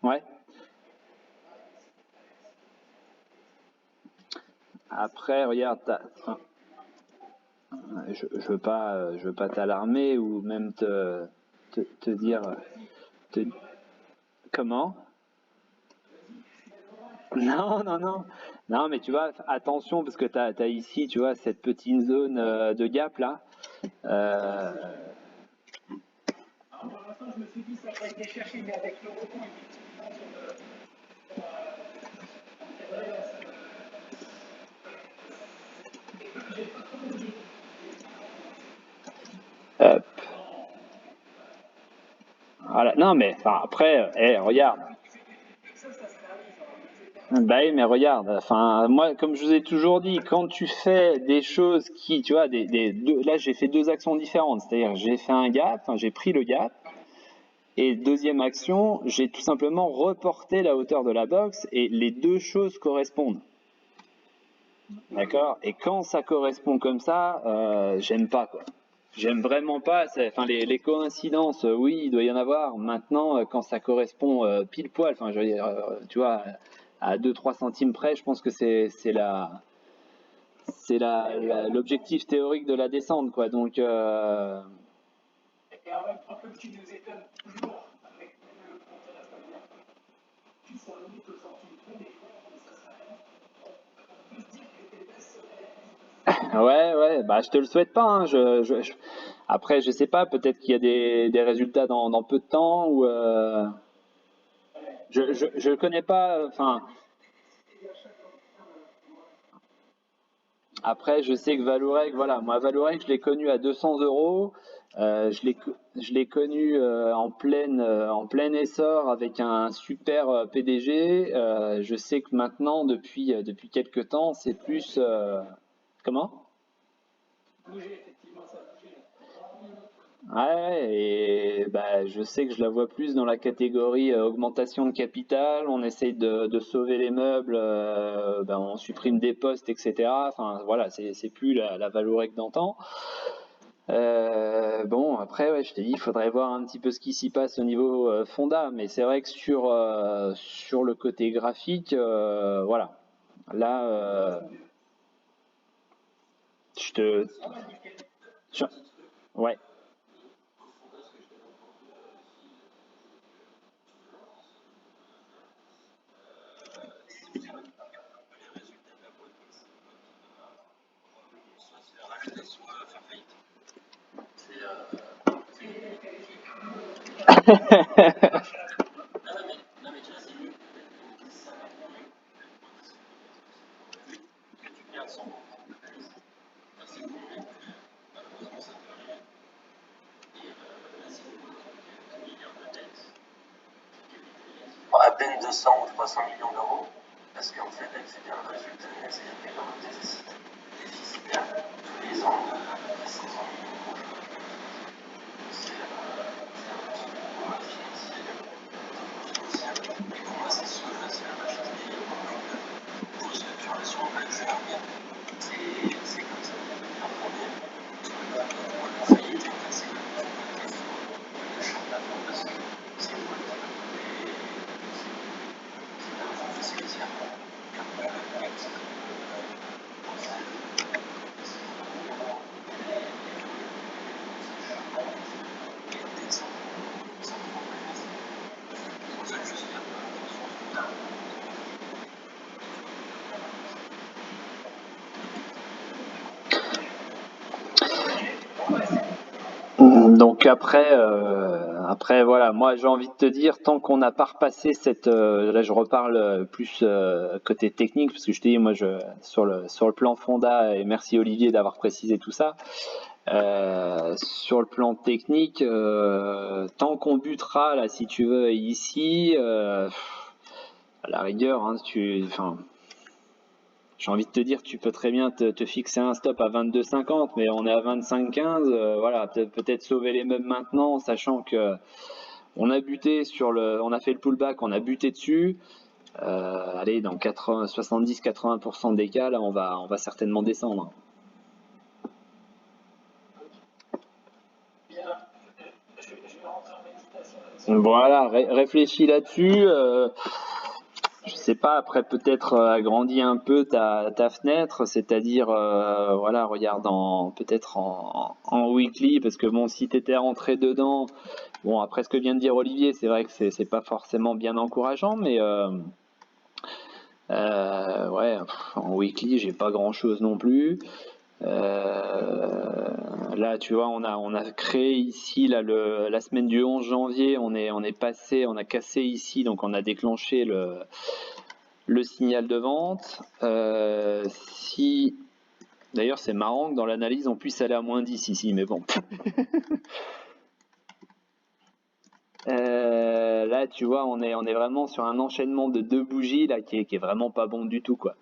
Ouais. Après, regarde, enfin, je veux pas t'alarmer ou même te dire, te- comment? Non, non, non. Non, mais tu vois, attention parce que t'as ici, tu vois, cette petite zone de gap là. Euh, euh, voilà. Non, mais enfin, après, regarde. Bah oui, mais regarde, enfin, moi, comme je vous ai toujours dit, quand tu fais des choses qui, tu vois, là, j'ai fait deux actions différentes. C'est-à-dire, j'ai fait un gap, enfin, j'ai pris le gap, et deuxième action, j'ai tout simplement reporté la hauteur de la box, et les deux choses correspondent. D'accord? Et quand ça correspond comme ça, j'aime pas, quoi. J'aime vraiment pas. Enfin, les coïncidences, oui, il doit y en avoir. Maintenant, quand ça correspond pile poil, enfin, je veux dire, tu vois, à 2-3 centimes près, je pense que l'objectif théorique de la descente, quoi. Donc, ouais, ouais, bah, je te le souhaite pas, hein. Après, je sais pas, peut-être qu'il y a des résultats dans peu de temps ou je connais pas, enfin. Après, je sais que Vallourec, voilà, moi Vallourec, je l'ai connu à 200 euros. Je l'ai connu en plein essor avec un super PDG. Je sais que maintenant, depuis quelques temps, c'est plus. Comment? Ouais, et bah, je sais que je la vois plus dans la catégorie augmentation de capital. On essaye de sauver les meubles, ben, on supprime des postes, etc. Enfin, voilà, c'est plus la Vallourec d'antan. Bon, après, ouais, je t'ai dit, il faudrait voir un petit peu ce qui s'y passe au niveau fonda, mais c'est vrai que sur le côté graphique, voilà. Là, je te. je- Ouais. À peine 200 ou 300 millions d'euros, parce qu'en fait, elle fait bien le résultat net, c'est-à-dire qu'elle a un déficitaire tous les ans de à peu près 500 millions d'euros. C'est un petit pouvoir financier, mais pour moi, c'est sûr, c'est la machine qui est pour structuration de l'extérieur. C'est comme ça qu'il y a un problème. La faillite, en fait, c'est une question de champ d'affaires, parce que c'est moi qui Donc après voilà, moi j'ai envie de te dire, tant qu'on n'a pas repassé là je reparle plus côté technique, parce que je te dis, moi sur le plan fonda, et merci Olivier d'avoir précisé tout ça, sur le plan technique, tant qu'on butera là, si tu veux, ici, à la rigueur, hein, enfin, j'ai envie de te dire, tu peux très bien te fixer un stop à 22,50, mais on est à 25,15. Voilà, peut-être sauver les meubles maintenant, sachant que on a fait le pullback, on a buté dessus. Allez, dans 70-80% des cas, là, on va certainement descendre. Voilà, réfléchis là-dessus. Je sais pas, après peut-être agrandis un peu ta fenêtre, c'est-à-dire voilà, regarde peut-être en weekly, parce que bon, si tu étais rentré dedans, bon, après ce que vient de dire Olivier, c'est vrai que c'est pas forcément bien encourageant, mais ouais, en weekly, j'ai pas grand-chose non plus. Là, tu vois, on a créé ici là, la semaine du 11 janvier, on est passé, on a cassé ici, donc on a déclenché le signal de vente. Si D'ailleurs, c'est marrant que dans l'analyse, on puisse aller à -10 ici, mais bon. Là, tu vois, on est vraiment sur un enchaînement de deux bougies là qui est vraiment pas bon du tout, quoi.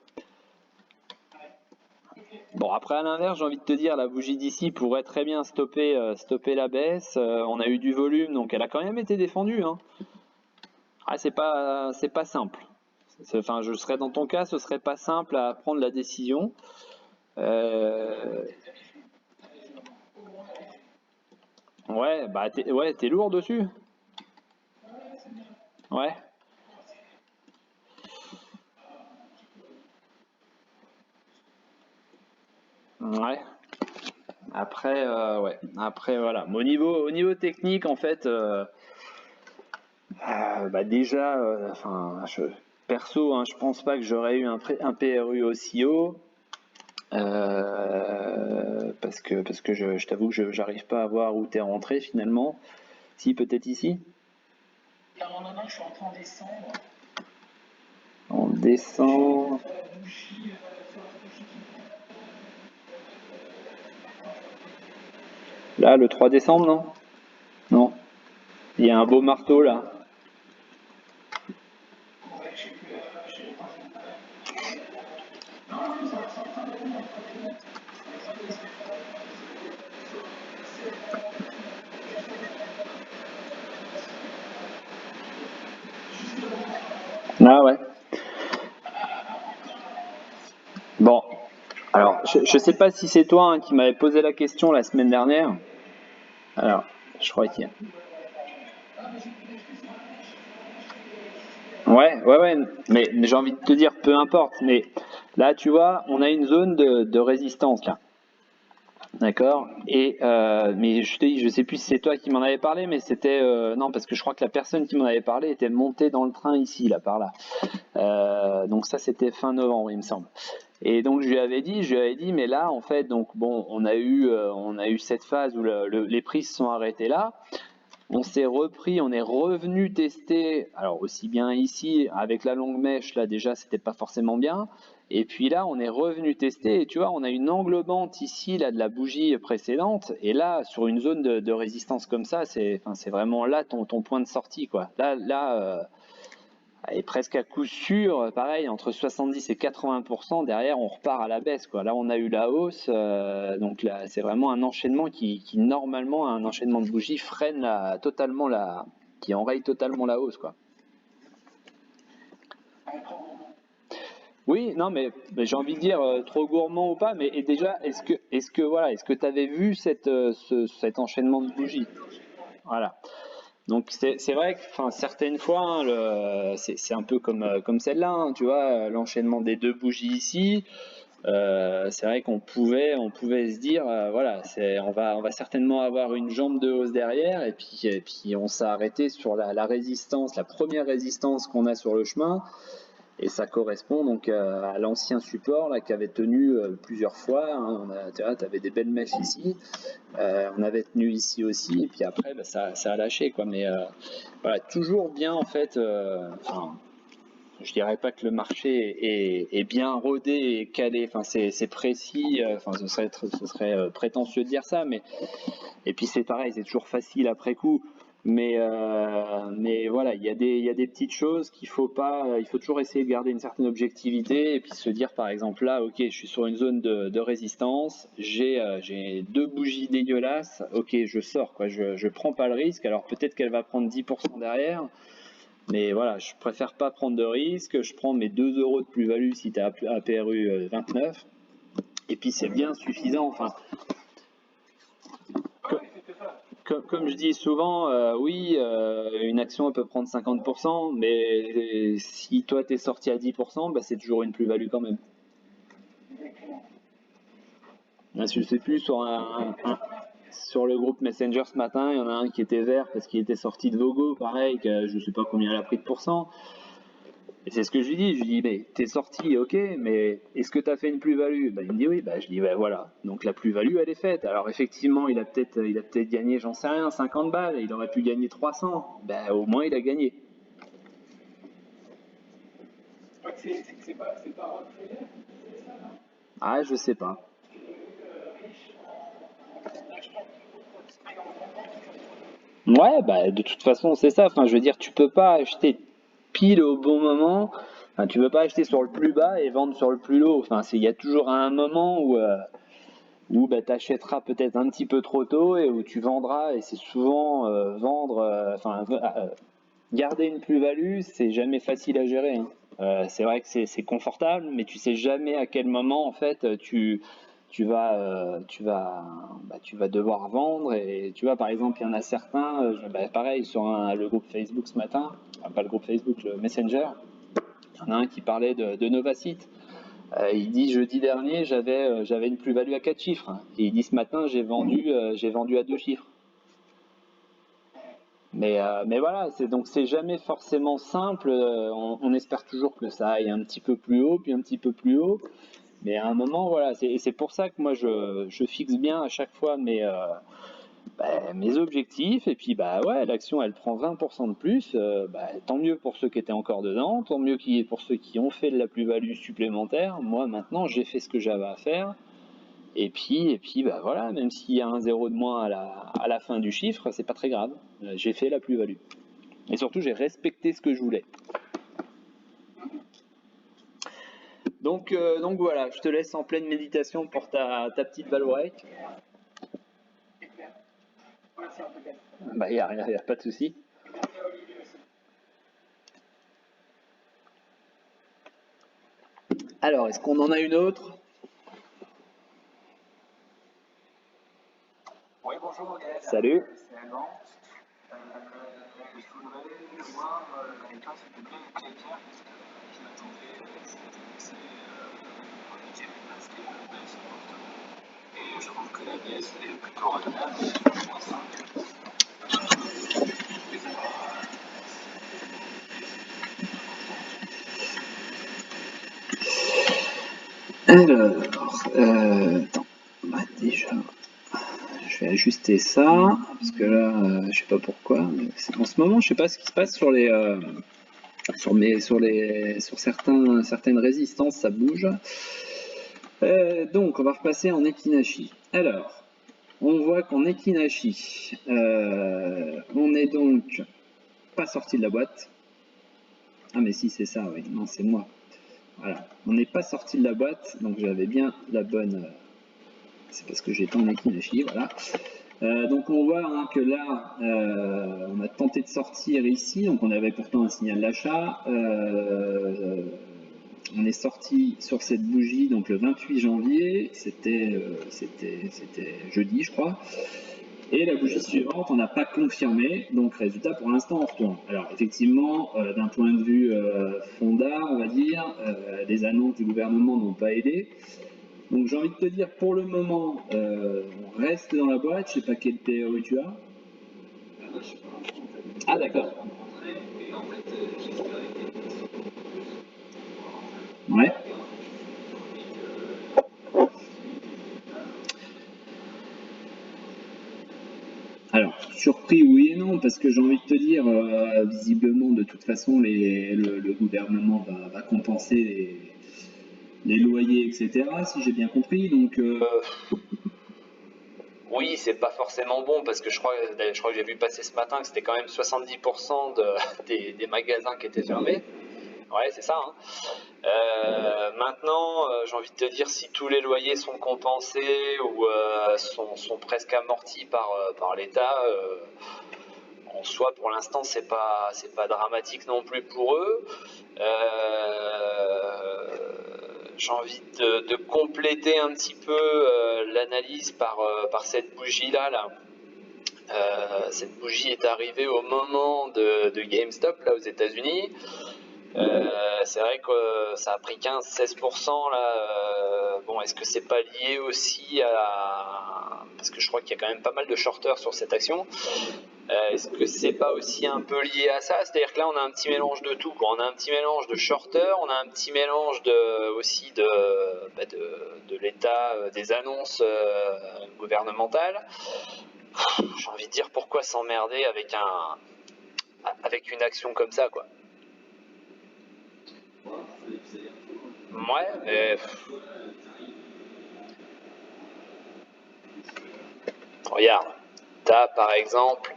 Bon, après, à l'inverse, j'ai envie de te dire, la bougie d'ici pourrait très bien stopper la baisse. On a eu du volume, donc elle a quand même été défendue, hein. Ah, c'est pas simple. Enfin, je serais dans ton cas, ce serait pas simple à prendre la décision. Euh, ouais, bah, t'es lourd dessus. Ouais, ouais. Après, ouais. Après, voilà. Mais au niveau technique, en fait, bah déjà, enfin, perso, hein, je pense pas que j'aurais eu un PRU aussi haut. Parce que je t'avoue que j'arrive pas à voir où t'es rentré finalement. Si, peut-être ici. Non, non, non, je suis rentré en décembre. En décembre. Là, le 3 décembre, non? Non. Il y a un beau marteau là. Ah ouais. Bon. Alors, je sais pas si c'est toi hein, qui m'avais posé la question la semaine dernière. Alors, je crois qu'il y a. Ouais, ouais, ouais. Mais j'ai envie de te dire, peu importe. Mais là, tu vois, on a une zone de résistance là. D'accord. Et mais je te dis, je sais plus si c'est toi qui m'en avais parlé, mais c'était non parce que je crois que la personne qui m'en avait parlé était montée dans le train ici, là, par là. Donc ça c'était fin novembre, il me semble. Et donc je lui avais dit, mais là en fait, donc bon, on a eu cette phase où les prix se sont arrêtés là. On s'est repris, on est revenu tester, alors aussi bien ici avec la longue mèche, là déjà c'était pas forcément bien. Et puis là, on est revenu tester et tu vois, on a une anglebante ici là de la bougie précédente et là sur une zone de résistance comme ça, c'est vraiment là ton point de sortie quoi. Là, et presque à coup sûr, pareil, entre 70 et 80%, derrière on repart à la baisse quoi. Là on a eu la hausse, donc là c'est vraiment un enchaînement qui normalement un enchaînement de bougies freine qui enraye totalement la hausse quoi. Oui, non mais j'ai envie de dire trop gourmand ou pas, mais et déjà est-ce que tu avais vu cet enchaînement de bougies? Voilà. Donc c'est vrai que enfin, certaines fois, hein, c'est un peu comme celle-là, hein, tu vois, l'enchaînement des deux bougies ici, c'est vrai qu'on pouvait se dire, voilà, on va certainement avoir une jambe de hausse derrière, et puis on s'est arrêté sur la résistance, la première résistance qu'on a sur le chemin, et ça correspond donc à l'ancien support là, qui avait tenu plusieurs fois, hein, tu avais des belles mèches ici, on avait tenu ici aussi, et puis après, bah, ça a lâché, quoi. Mais voilà, toujours bien, en fait. Enfin, je dirais pas que le marché est bien rodé et calé. Enfin, c'est précis. Enfin, ce serait prétentieux de dire ça, mais et puis c'est pareil, c'est toujours facile après coup. Mais voilà, il y a des petites choses qu'il faut pas. Il faut toujours essayer de garder une certaine objectivité et puis se dire par exemple là, ok, je suis sur une zone de résistance, j'ai deux bougies dégueulasses, ok, je sors quoi, je prends pas le risque. Alors peut-être qu'elle va prendre 10% derrière, mais voilà, je préfère pas prendre de risque. Je prends mes 2 euros de plus-value si tu as un PRU 29, et puis c'est bien suffisant. Enfin, comme je dis souvent, oui, une action elle peut prendre 50%, mais si toi t'es sorti à 10%, bah, c'est toujours une plus-value quand même. Je sais plus, sur le groupe Messenger ce matin, il y en a un qui était vert parce qu'il était sorti de Vogo, pareil, que je sais pas combien il a pris de pourcent. Et c'est ce que je lui dis, mais t'es sorti, ok, mais est-ce que t'as fait une plus-value? Bah, il me dit oui, bah, je dis, bah voilà, donc la plus-value, elle est faite. Alors effectivement, il a peut-être gagné, j'en sais rien, 50 balles, il aurait pu gagner 300, bah au moins il a gagné. Ah, je sais pas. Ouais, bah de toute façon, c'est ça, enfin je veux dire, tu peux pas acheter pile au bon moment, enfin, tu peux pas acheter sur le plus bas et vendre sur le plus haut, enfin, il y a toujours un moment où bah, tu achèteras peut-être un petit peu trop tôt et où tu vendras, et c'est souvent vendre, garder une plus-value, c'est jamais facile à gérer, hein. C'est vrai que c'est confortable, mais tu sais jamais à quel moment en fait tu vas devoir vendre. Et tu vois, par exemple, il y en a certains, bah, pareil sur le groupe Facebook ce matin, enfin, pas le groupe Facebook, le Messenger, il y en a un qui parlait de Novacite. Il dit jeudi dernier j'avais une plus-value à 4 chiffres, hein. Et il dit ce matin j'ai vendu à 2 chiffres. Mais voilà, donc c'est jamais forcément simple. On espère toujours que ça aille un petit peu plus haut, puis un petit peu plus haut. Mais à un moment, voilà, c'est pour ça que moi je fixe bien à chaque fois mes objectifs. Et puis bah ouais, l'action elle prend 20% de plus. Bah, tant mieux pour ceux qui étaient encore dedans, tant mieux pour ceux qui ont fait de la plus-value supplémentaire. Moi maintenant, j'ai fait ce que j'avais à faire. Et puis bah voilà, même s'il y a un zéro de moins à la fin du chiffre, c'est pas très grave. J'ai fait la plus-value. Et surtout, j'ai respecté ce que je voulais. Donc voilà, je te laisse en pleine méditation pour ta petite valorette. Bah, il n'y a pas de souci. Alors, est-ce qu'on en a une autre? Oui, bonjour Gaël, Salut. c'est Alban. Je voudrais voir avec toi, s'il te plaît, une clé-pierre, parce que je m'attendais à cette en huitième place qui est la baisse fortement. Et je trouve que la baisse est plutôt raisonnable, c'est 2,5. Alors, attends, bah, déjà, je vais ajuster ça, parce que là, je sais pas pourquoi, mais en ce moment, je sais pas ce qui se passe sur certaines résistances, ça bouge. Donc, on va repasser en Ekinashi. Alors, on voit qu'en Ekinashi, on est donc pas sorti de la boîte. Ah, mais si, c'est ça, oui. Non, c'est moi. Voilà. On n'est pas sorti de la boîte, donc j'avais bien la bonne. C'est parce que j'étais en Ekinashi, voilà. Donc on voit hein, que là, on a tenté de sortir ici, donc on avait pourtant un signal d'achat. On est sorti sur cette bougie donc le 28 janvier, c'était jeudi je crois. Et la bougie suivante, on n'a pas confirmé, donc résultat pour l'instant on retourne. Alors effectivement, d'un point de vue fonda, on va dire, les annonces du gouvernement n'ont pas aidé. Donc j'ai envie de te dire, pour le moment, on reste dans la boîte. Je sais pas quel PRU tu as. Ah d'accord. Ouais. Alors, surpris oui et non, parce que j'ai envie de te dire, visiblement, de toute façon, le gouvernement va compenser les loyers, etc., si j'ai bien compris. Donc, oui, c'est pas forcément bon, parce que je crois que j'ai vu passer ce matin que c'était quand même 70% des magasins qui étaient fermés. Ouais, c'est ça, hein. Maintenant, j'ai envie de te dire, si tous les loyers sont compensés ou sont presque amortis par l'État, en soi, pour l'instant, c'est pas dramatique non plus pour eux. J'ai envie de compléter un petit peu l'analyse par cette bougie-là, là. Cette bougie est arrivée au moment de GameStop là aux États-Unis. C'est vrai que ça a pris 15-16% là. Bon, est-ce que c'est pas lié aussi parce que je crois qu'il y a quand même pas mal de shorters sur cette action. Est-ce que c'est pas aussi un peu lié à ça? C'est-à-dire que là on a un petit mélange de tout, quoi. On a un petit mélange de shorters, on a un petit mélange aussi de l'état des annonces gouvernementales. J'ai envie de dire, pourquoi s'emmerder avec une action comme ça, quoi. Ouais, mais regarde, t'as par exemple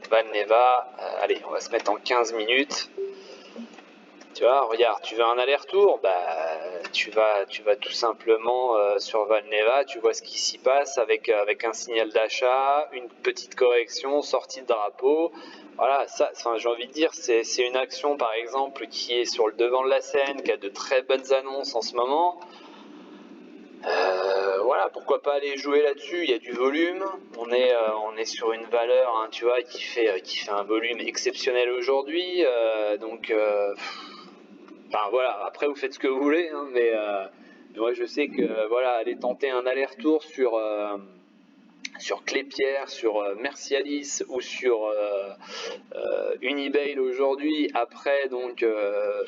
Valneva, allez, on va se mettre en 15 minutes. Tu vois, regarde, tu veux un aller-retour, bah tu vas tout simplement sur Valneva, tu vois ce qui s'y passe avec un signal d'achat, une petite correction, sortie de drapeau. Voilà, ça, j'ai envie de dire, c'est une action par exemple qui est sur le devant de la scène, qui a de très bonnes annonces en ce moment. Voilà, pourquoi pas aller jouer là-dessus, il y a du volume, on est sur une valeur, hein, tu vois, qui fait un volume exceptionnel aujourd'hui, donc enfin voilà, après vous faites ce que vous voulez, hein, mais moi je sais que voilà, aller tenter un aller-retour sur Clépierre, sur Mercialis ou sur Unibail aujourd'hui, après donc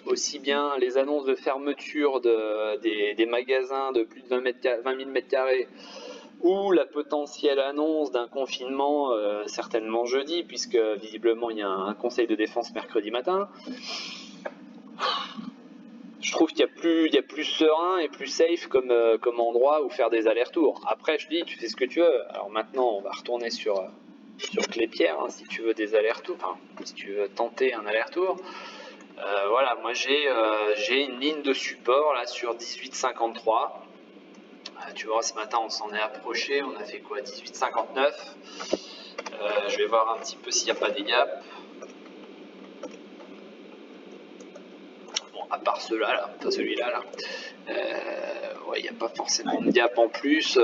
aussi bien les annonces de fermeture des magasins de plus de 20 000 m2 ou la potentielle annonce d'un confinement certainement jeudi, puisque visiblement il y a un conseil de défense mercredi matin. Je trouve qu'il y a plus serein et plus safe comme endroit où faire des allers-retours. Après, je dis, tu fais ce que tu veux. Alors maintenant, on va retourner sur Clépierre, hein, si tu veux des allers-retours, enfin, si tu veux tenter un aller-retour. Voilà, moi j'ai une ligne de support là sur 18,53. Tu vois, ce matin, on s'en est approché. On a fait quoi, 18,59. Je vais voir un petit peu s'il n'y a pas des gaps. À part celui-là, là. Ouais, il n'y a pas forcément de gap en plus.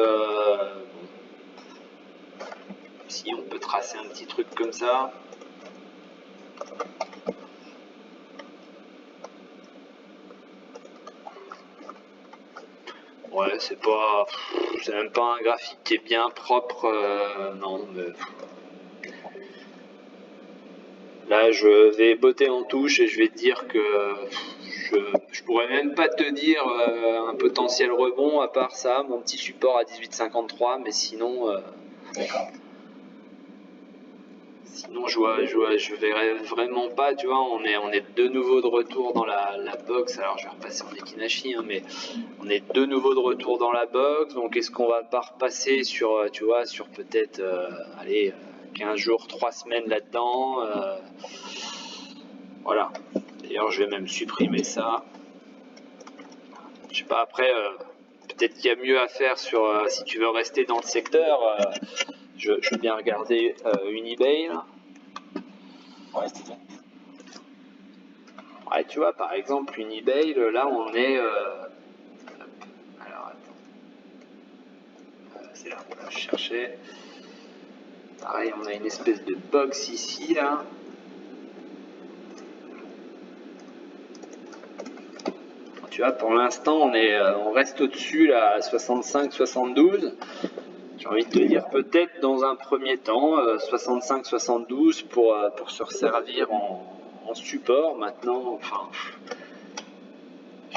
Si on peut tracer un petit truc comme ça. Ouais, c'est même pas un graphique qui est bien propre. Non, mais là, je vais botter en touche et je vais te dire que je pourrais même pas te dire un potentiel rebond à part ça, mon petit support à 18,53, mais sinon, je verrais vraiment pas, tu vois, on est de nouveau de retour dans la box. Alors je vais repasser en Ekinashi, hein, mais on est de nouveau de retour dans la box. Donc est-ce qu'on va pas repasser sur, tu vois, sur peut-être, 15 jours, 3 semaines là-dedans. Voilà. D'ailleurs, je vais même supprimer ça. Je sais pas, après, peut-être qu'il y a mieux à faire sur, si tu veux rester dans le secteur. Je veux bien regarder Unibail. Ouais, c'est ça. Ouais, tu vois, par exemple, Unibail, là, on est... alors, attends. C'est là, je cherchais. Pareil, on a une espèce de box ici, là. Tu vois, pour l'instant, on reste au-dessus, là, à 65-72. J'ai envie de te dire, peut-être dans un premier temps, 65-72 pour se resservir en support. Maintenant, enfin...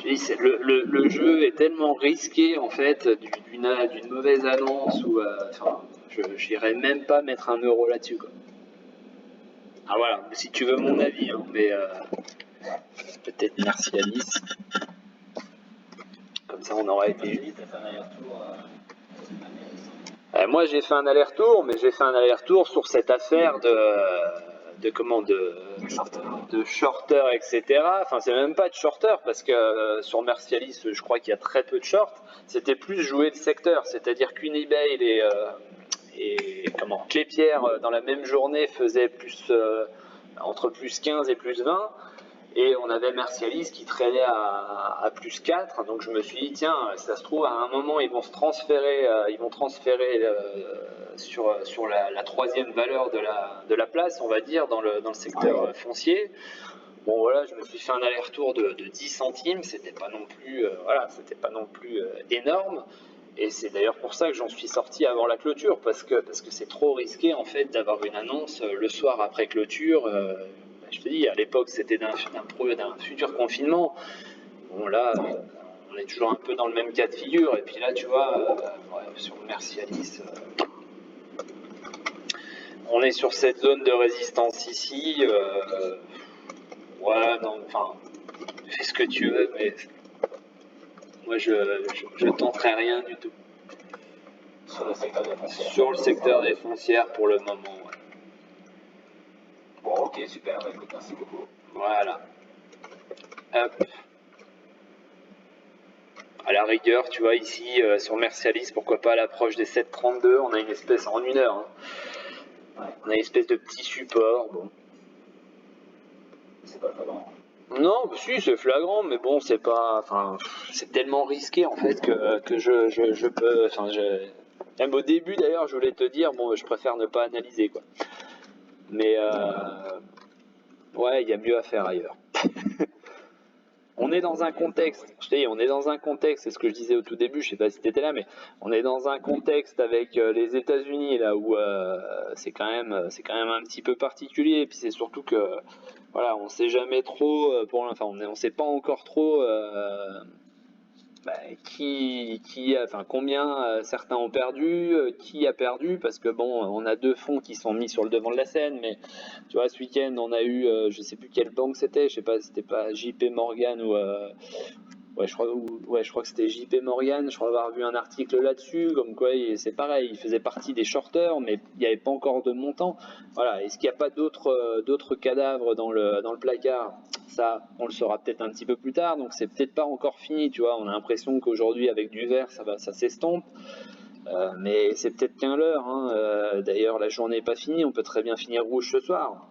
Le jeu est tellement risqué en fait d'une mauvaise annonce ou enfin, j'irais même pas mettre 1 € là-dessus, quoi. Ah voilà, si tu veux mon avis, hein, mais peut-être Mercialis. Comme ça on aurait été. Moi j'ai fait un aller-retour, mais j'ai fait un aller-retour sur cette affaire de shorter, etc. Enfin, c'est même pas de shorter parce que sur Mercialis, je crois qu'il y a très peu de short. C'était plus jouer le secteur, c'est-à-dire qu'Unibail et Clépierre dans la même journée faisaient entre plus 15 et plus 20. Et on avait Mercialis qui traînait à plus 4, donc je me suis dit, tiens, ça se trouve, à un moment, ils vont transférer sur la troisième valeur de la place, on va dire, dans le secteur foncier. Bon voilà, je me suis fait un aller-retour de 10 centimes, c'était pas non plus, énorme. Et c'est d'ailleurs pour ça que j'en suis sorti avant la clôture, parce que c'est trop risqué en fait d'avoir une annonce le soir après clôture. Je te dis, à l'époque c'était d'un futur confinement. Bon là, on est toujours un peu dans le même cas de figure. Et puis là, tu vois, sur le Mercialis, on est sur cette zone de résistance ici. Ouais, non, enfin, fais ce que tu veux, mais moi je tenterai rien du tout. Sur le secteur des foncières. Sur le secteur des foncières pour le moment, ouais. Bon, ok, super, bah, écoute, merci beaucoup. Voilà. Hop. À la rigueur, tu vois, ici, sur Mercialis, pourquoi pas à l'approche des 7,32, on a une espèce, en une heure, hein. Ouais. On a une espèce de petit support, bon. C'est pas flagrant. Non, bah si, c'est flagrant, mais bon, c'est pas, enfin, c'est tellement risqué, en fait, que je peux, enfin, même au début, d'ailleurs, je voulais te dire, bon, je préfère ne pas analyser, quoi. Mais, ouais, il y a mieux à faire ailleurs. On est dans un contexte, je t'ai dit, on est dans un contexte, c'est ce que je disais au tout début, je sais pas si tu étais là, mais on est dans un contexte avec les États-Unis là où c'est quand même un petit peu particulier, et puis c'est surtout que voilà, on sait jamais trop enfin on sait pas encore trop combien certains ont perdu, qui a perdu, parce que bon, on a deux fonds qui sont mis sur le devant de la scène, mais tu vois, ce week-end, on a eu, je sais plus quelle banque c'était, je sais pas, c'était pas JP Morgan ou ouais, je crois que c'était JP Morgan. Je crois avoir vu un article là-dessus, comme quoi c'est pareil, il faisait partie des shorters, mais il n'y avait pas encore de montant. Voilà. Est-ce qu'il n'y a pas d'autres cadavres dans le placard? Ça, on le saura peut-être un petit peu plus tard. Donc c'est peut-être pas encore fini, tu vois. On a l'impression qu'aujourd'hui, avec du vert, ça s'estompe. Mais c'est peut-être qu'un leurre, hein. D'ailleurs, la journée n'est pas finie. On peut très bien finir rouge ce soir.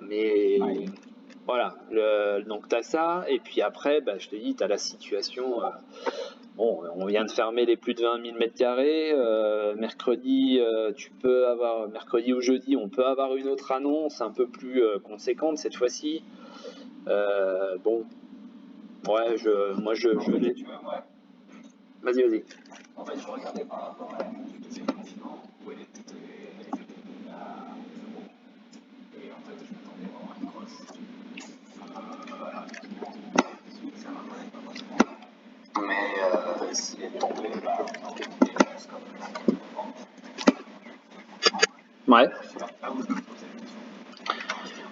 Mais voilà, donc tu as ça, et puis après, bah, je te dis, tu as la situation. Bon, on vient de fermer les plus de 20 000 mètres carrés. Mercredi, mercredi ou jeudi, on peut avoir une autre annonce un peu plus conséquente cette fois-ci. Bon, ouais, moi je l'ai. Tu vois, ouais. Vas-y. En fait, je regardais par rapport à l'annonce du deuxième confinement, où elle était à 0. Et en fait, je m'attendais vraiment à une grosse. Voilà, ça m'attendait pas forcément. Mais s'il est tombé là, en qualité, jusqu'à novembre, Ouais. c'est là où je me posais la question.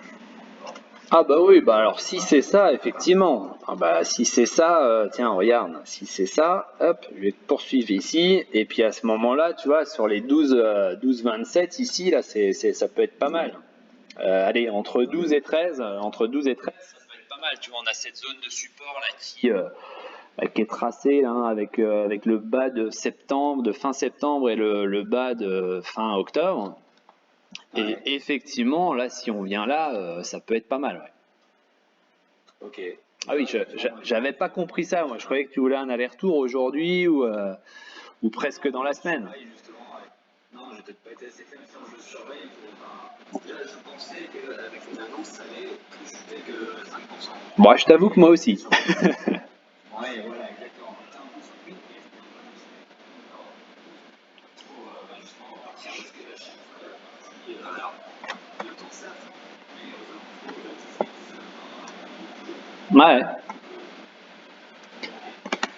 Ah bah oui, bah alors si c'est ça, effectivement. Ah bah si c'est ça, tiens, regarde, si c'est ça, hop, je vais poursuivre ici, et puis à ce moment-là, tu vois, sur les 12,27 ici, là, ça peut être pas mal. Allez, entre 12 et 13, ça peut être pas mal. Tu vois, on a cette zone de support là qui est tracée hein, avec le bas de fin septembre et le bas de fin octobre. Et effectivement, là, si on vient là, ça peut être pas mal. Ouais. Ok. Ah oui, j'avais pas compris ça. Moi, je croyais que tu voulais un aller-retour aujourd'hui ou presque dans la semaine. Justement, ouais. Non, j'ai peut-être pas été assez clair. Je surveille. Déjà, je pensais qu'avec une annonce, ça allait plus chuter que 5%. Bon, je t'avoue que moi aussi. Ouais, voilà, exactement. J'étais un peu surpris. Et je me dis, justement, partir parce que la Chine ferait partie. Alors, le temps, certes, mais aux alentours de 18, Ouais.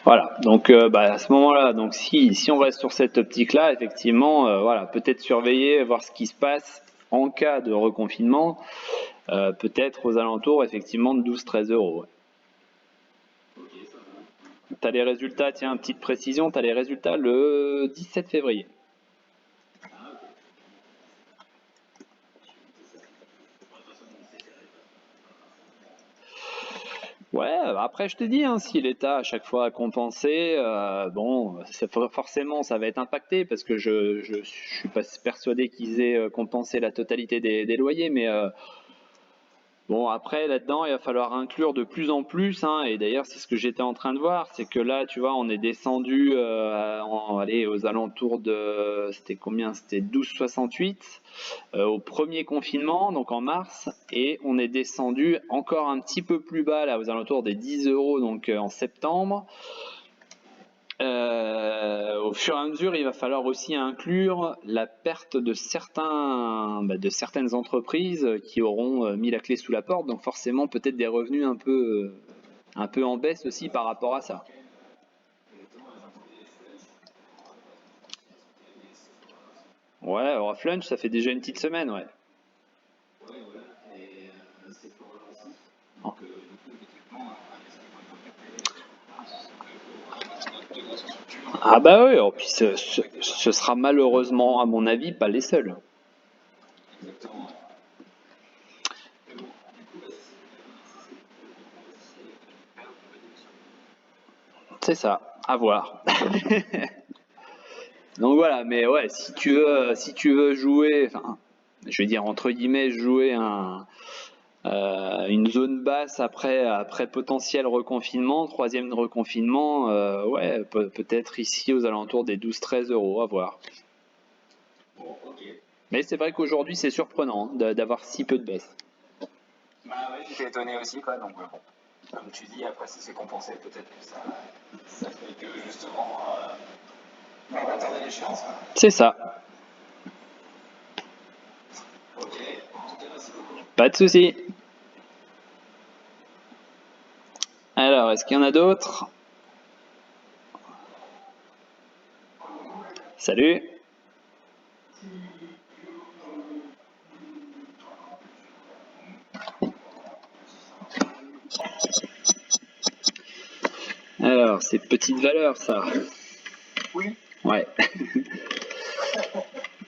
Voilà, donc bah, à ce moment-là, donc si on reste sur cette optique-là, effectivement, voilà, peut-être surveiller, voir ce qui se passe en cas de reconfinement, peut-être aux alentours effectivement de 12-13 euros. Ouais. Tu as les résultats, tiens, petite précision, tu as les résultats le 17 février. Ouais, après je te dis, hein, si l'État à chaque fois a compensé, bon, forcément ça va être impacté parce que je suis pas persuadé qu'ils aient compensé la totalité des loyers, mais Bon, après, là-dedans, il va falloir inclure de plus en plus, hein, et d'ailleurs, c'est ce que j'étais en train de voir, c'est que là, tu vois, on est descendu allez, aux alentours de, c'était combien? C'était 12,68 au premier confinement, donc en mars, et on est descendu encore un petit peu plus bas, là, aux alentours des 10 euros, donc en septembre. Au fur et à mesure, il va falloir aussi inclure la perte de certaines entreprises qui auront mis la clé sous la porte, donc forcément peut-être des revenus un peu en baisse aussi par rapport à ça. Ouais, Flunch, ça fait déjà une petite semaine, ouais. Ah bah oui, puis ce sera malheureusement, à mon avis, pas les seuls. C'est ça, à voir. Donc voilà, mais ouais, si tu veux jouer, enfin, je vais dire entre guillemets, jouer une zone basse après potentiel reconfinement, troisième reconfinement, ouais, peut-être ici aux alentours des 12-13 euros, à voir. Mais c'est vrai qu'aujourd'hui c'est surprenant d'avoir si peu de baisse. Bah ouais, j'étais étonné aussi, quoi, donc bon. Comme tu dis, après si c'est compensé, peut-être que ça fait que justement on va attendre l'échéance. C'est ça. Ok, en tout cas, merci beaucoup. Pas de souci. Alors, est-ce qu'il y en a d'autres? Salut. Alors, c'est petite valeur, ça. Oui. Ouais.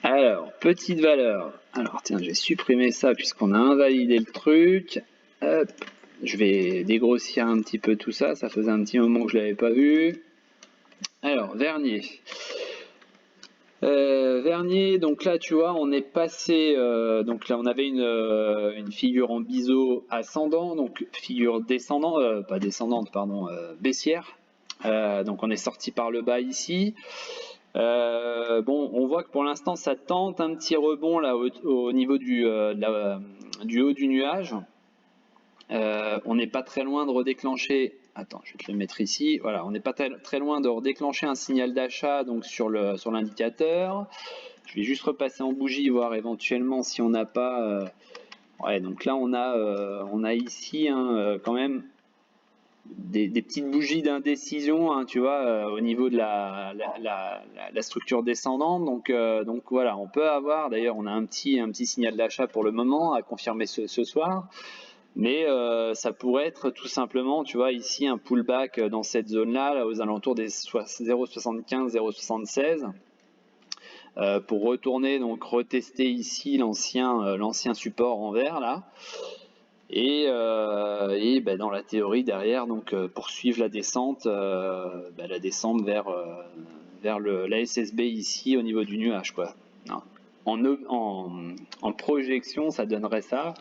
Alors, petite valeur. Alors, tiens, je vais supprimer ça puisqu'on a invalidé le truc. Hop. Je vais dégrossir un petit peu tout ça. Ça faisait un petit moment que je l'avais pas vu. Alors, Vernier. Vernier, donc là, tu vois, on est passé. Donc là, on avait une figure en biseau ascendant, donc figure descendante, pas descendante, pardon, baissière. Donc on est sorti par le bas ici. Bon, on voit que pour l'instant, ça tente un petit rebond là au niveau du haut du nuage. On n'est pas très loin de redéclencher. Attends, je vais te le mettre ici. Voilà, on n'est pas très loin de redéclencher un signal d'achat donc sur l'indicateur. Je vais juste repasser en bougie, voir éventuellement si on n'a pas. Ouais, donc là on a ici quand même des petites bougies d'indécision, hein, tu vois, au niveau de la structure descendante. Donc voilà, on peut avoir. D'ailleurs, on a un petit signal d'achat pour le moment à confirmer ce soir. Mais ça pourrait être tout simplement, tu vois, ici un pullback dans cette zone-là, là, aux alentours des 0,75, 0,76. Pour retourner, donc retester ici l'ancien support en vert là. Et dans la théorie derrière, donc poursuivre la descente vers la SSB ici au niveau du nuage, quoi. En projection, ça donnerait ça.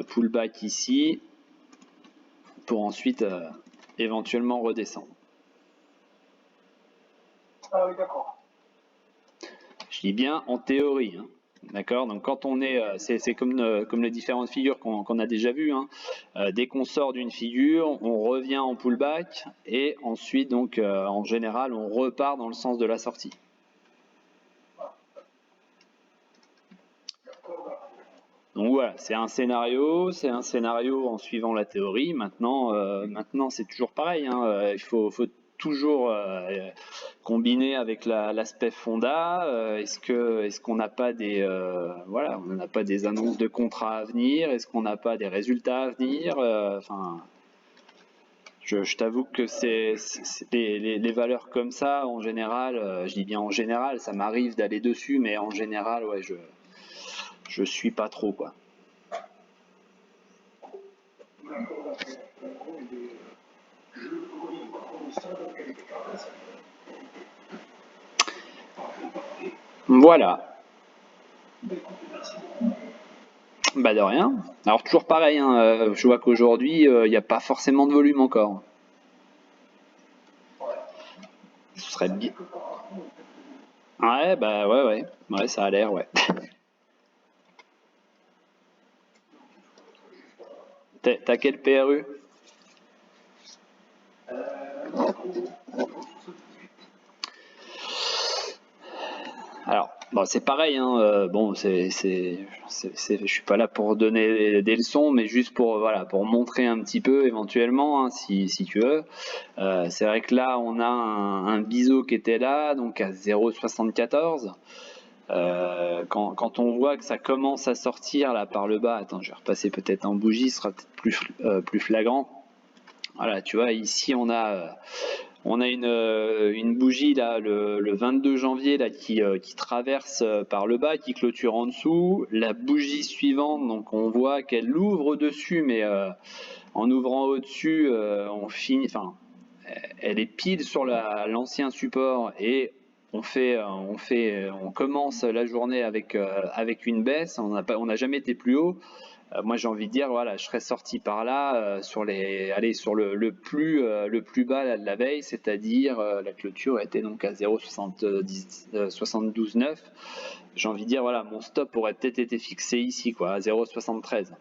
Pullback ici pour ensuite éventuellement redescendre. Ah oui, d'accord. Je dis bien en théorie, hein. D'accord. Donc quand on est, c'est comme les différentes figures qu'on a déjà vues, hein. Dès qu'on sort d'une figure, on revient en pullback et ensuite donc en général on repart dans le sens de la sortie. Donc voilà, c'est un scénario en suivant la théorie. Maintenant c'est toujours pareil, hein. Il faut toujours combiner avec l'aspect fonda. Est-ce qu'on n'a pas on n'a pas des annonces de contrats à venir? Est-ce qu'on n'a pas des résultats à venir? Enfin, je t'avoue que c'est les valeurs comme ça en général. Je dis bien en général, ça m'arrive d'aller dessus, mais en général, ouais, je suis pas trop, quoi. Voilà. Bah de rien. Alors toujours pareil, hein, je vois qu'aujourd'hui, il n'y a pas forcément de volume encore. Ce serait bien. Ouais, bah ouais. Ouais, ça a l'air, ouais. T'as quel PRU? Alors, bon, c'est pareil, hein, bon, je suis pas là pour donner des leçons, mais juste pour, voilà, pour montrer un petit peu éventuellement, hein, si tu veux. C'est vrai que là, on a un biseau qui était là, donc à 0,74. Quand on voit que ça commence à sortir là par le bas, attends, je vais repasser peut-être en bougie, ce sera peut-être plus flagrant. Voilà, tu vois, ici on a une bougie là, le 22 janvier là, qui traverse par le bas, qui clôture en dessous. La bougie suivante, donc on voit qu'elle ouvre au-dessus, mais en ouvrant au-dessus, on finit, enfin, elle est pile sur l'ancien support et on commence la journée avec une baisse. On n'a jamais été plus haut. Moi, j'ai envie de dire, voilà, je serais sorti par là sur le plus bas là, de la veille, c'est-à-dire la clôture était donc à 0,72,9. J'ai envie de dire, voilà, mon stop aurait peut-être été fixé ici, quoi, à 0,73.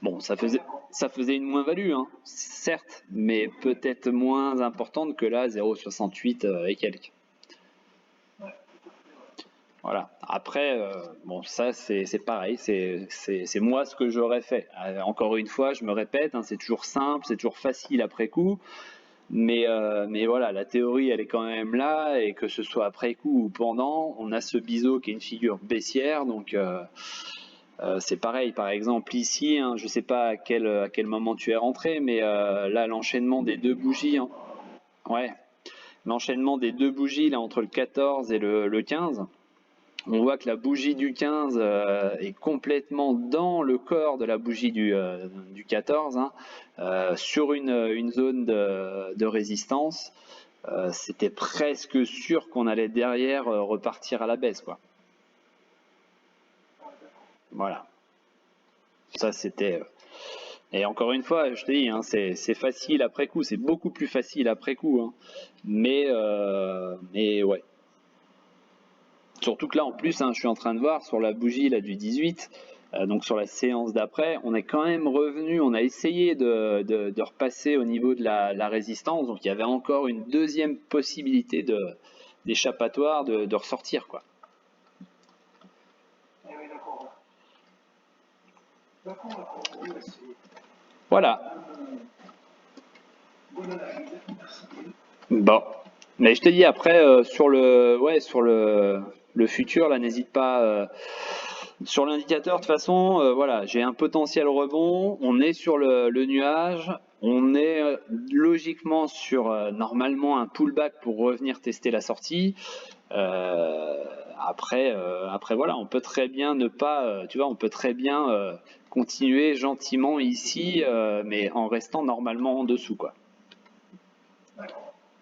Bon, ça faisait une moins-value, hein, certes, mais peut-être moins importante que là, 0,68 et quelques. Voilà. Après, bon, ça c'est pareil, c'est moi ce que j'aurais fait. Encore une fois, je me répète, hein, c'est toujours simple, c'est toujours facile après coup, mais voilà, la théorie elle est quand même là, et que ce soit après coup ou pendant, on a ce biseau qui est une figure baissière, donc c'est pareil. Par exemple ici, hein, je sais pas à quel moment tu es rentré, mais là l'enchaînement des deux bougies, hein, ouais, l'enchaînement des deux bougies là entre le 14 et le 15. On voit que la bougie du 15 est complètement dans le corps de la bougie du 14, hein, sur une zone de résistance. C'était presque sûr qu'on allait derrière repartir à la baisse, quoi. Voilà. Ça, c'était... Et encore une fois, je te dis, hein, c'est facile après coup, c'est beaucoup plus facile après coup, hein. Mais ouais. Surtout que là, en plus, hein, je suis en train de voir sur la bougie là, du 18, donc sur la séance d'après, on est quand même revenu, on a essayé de repasser au niveau de la résistance, donc il y avait encore une deuxième possibilité d'échappatoire, de ressortir, quoi. Voilà. Bon. Mais je te dis après, sur le futur, là, n'hésite pas. Sur l'indicateur, de toute façon, voilà, j'ai un potentiel rebond. On est sur le nuage. On est logiquement sur normalement un pullback pour revenir tester la sortie. Après, voilà, on peut très bien ne pas, tu vois, on peut très bien continuer gentiment ici, mais en restant normalement en dessous, quoi.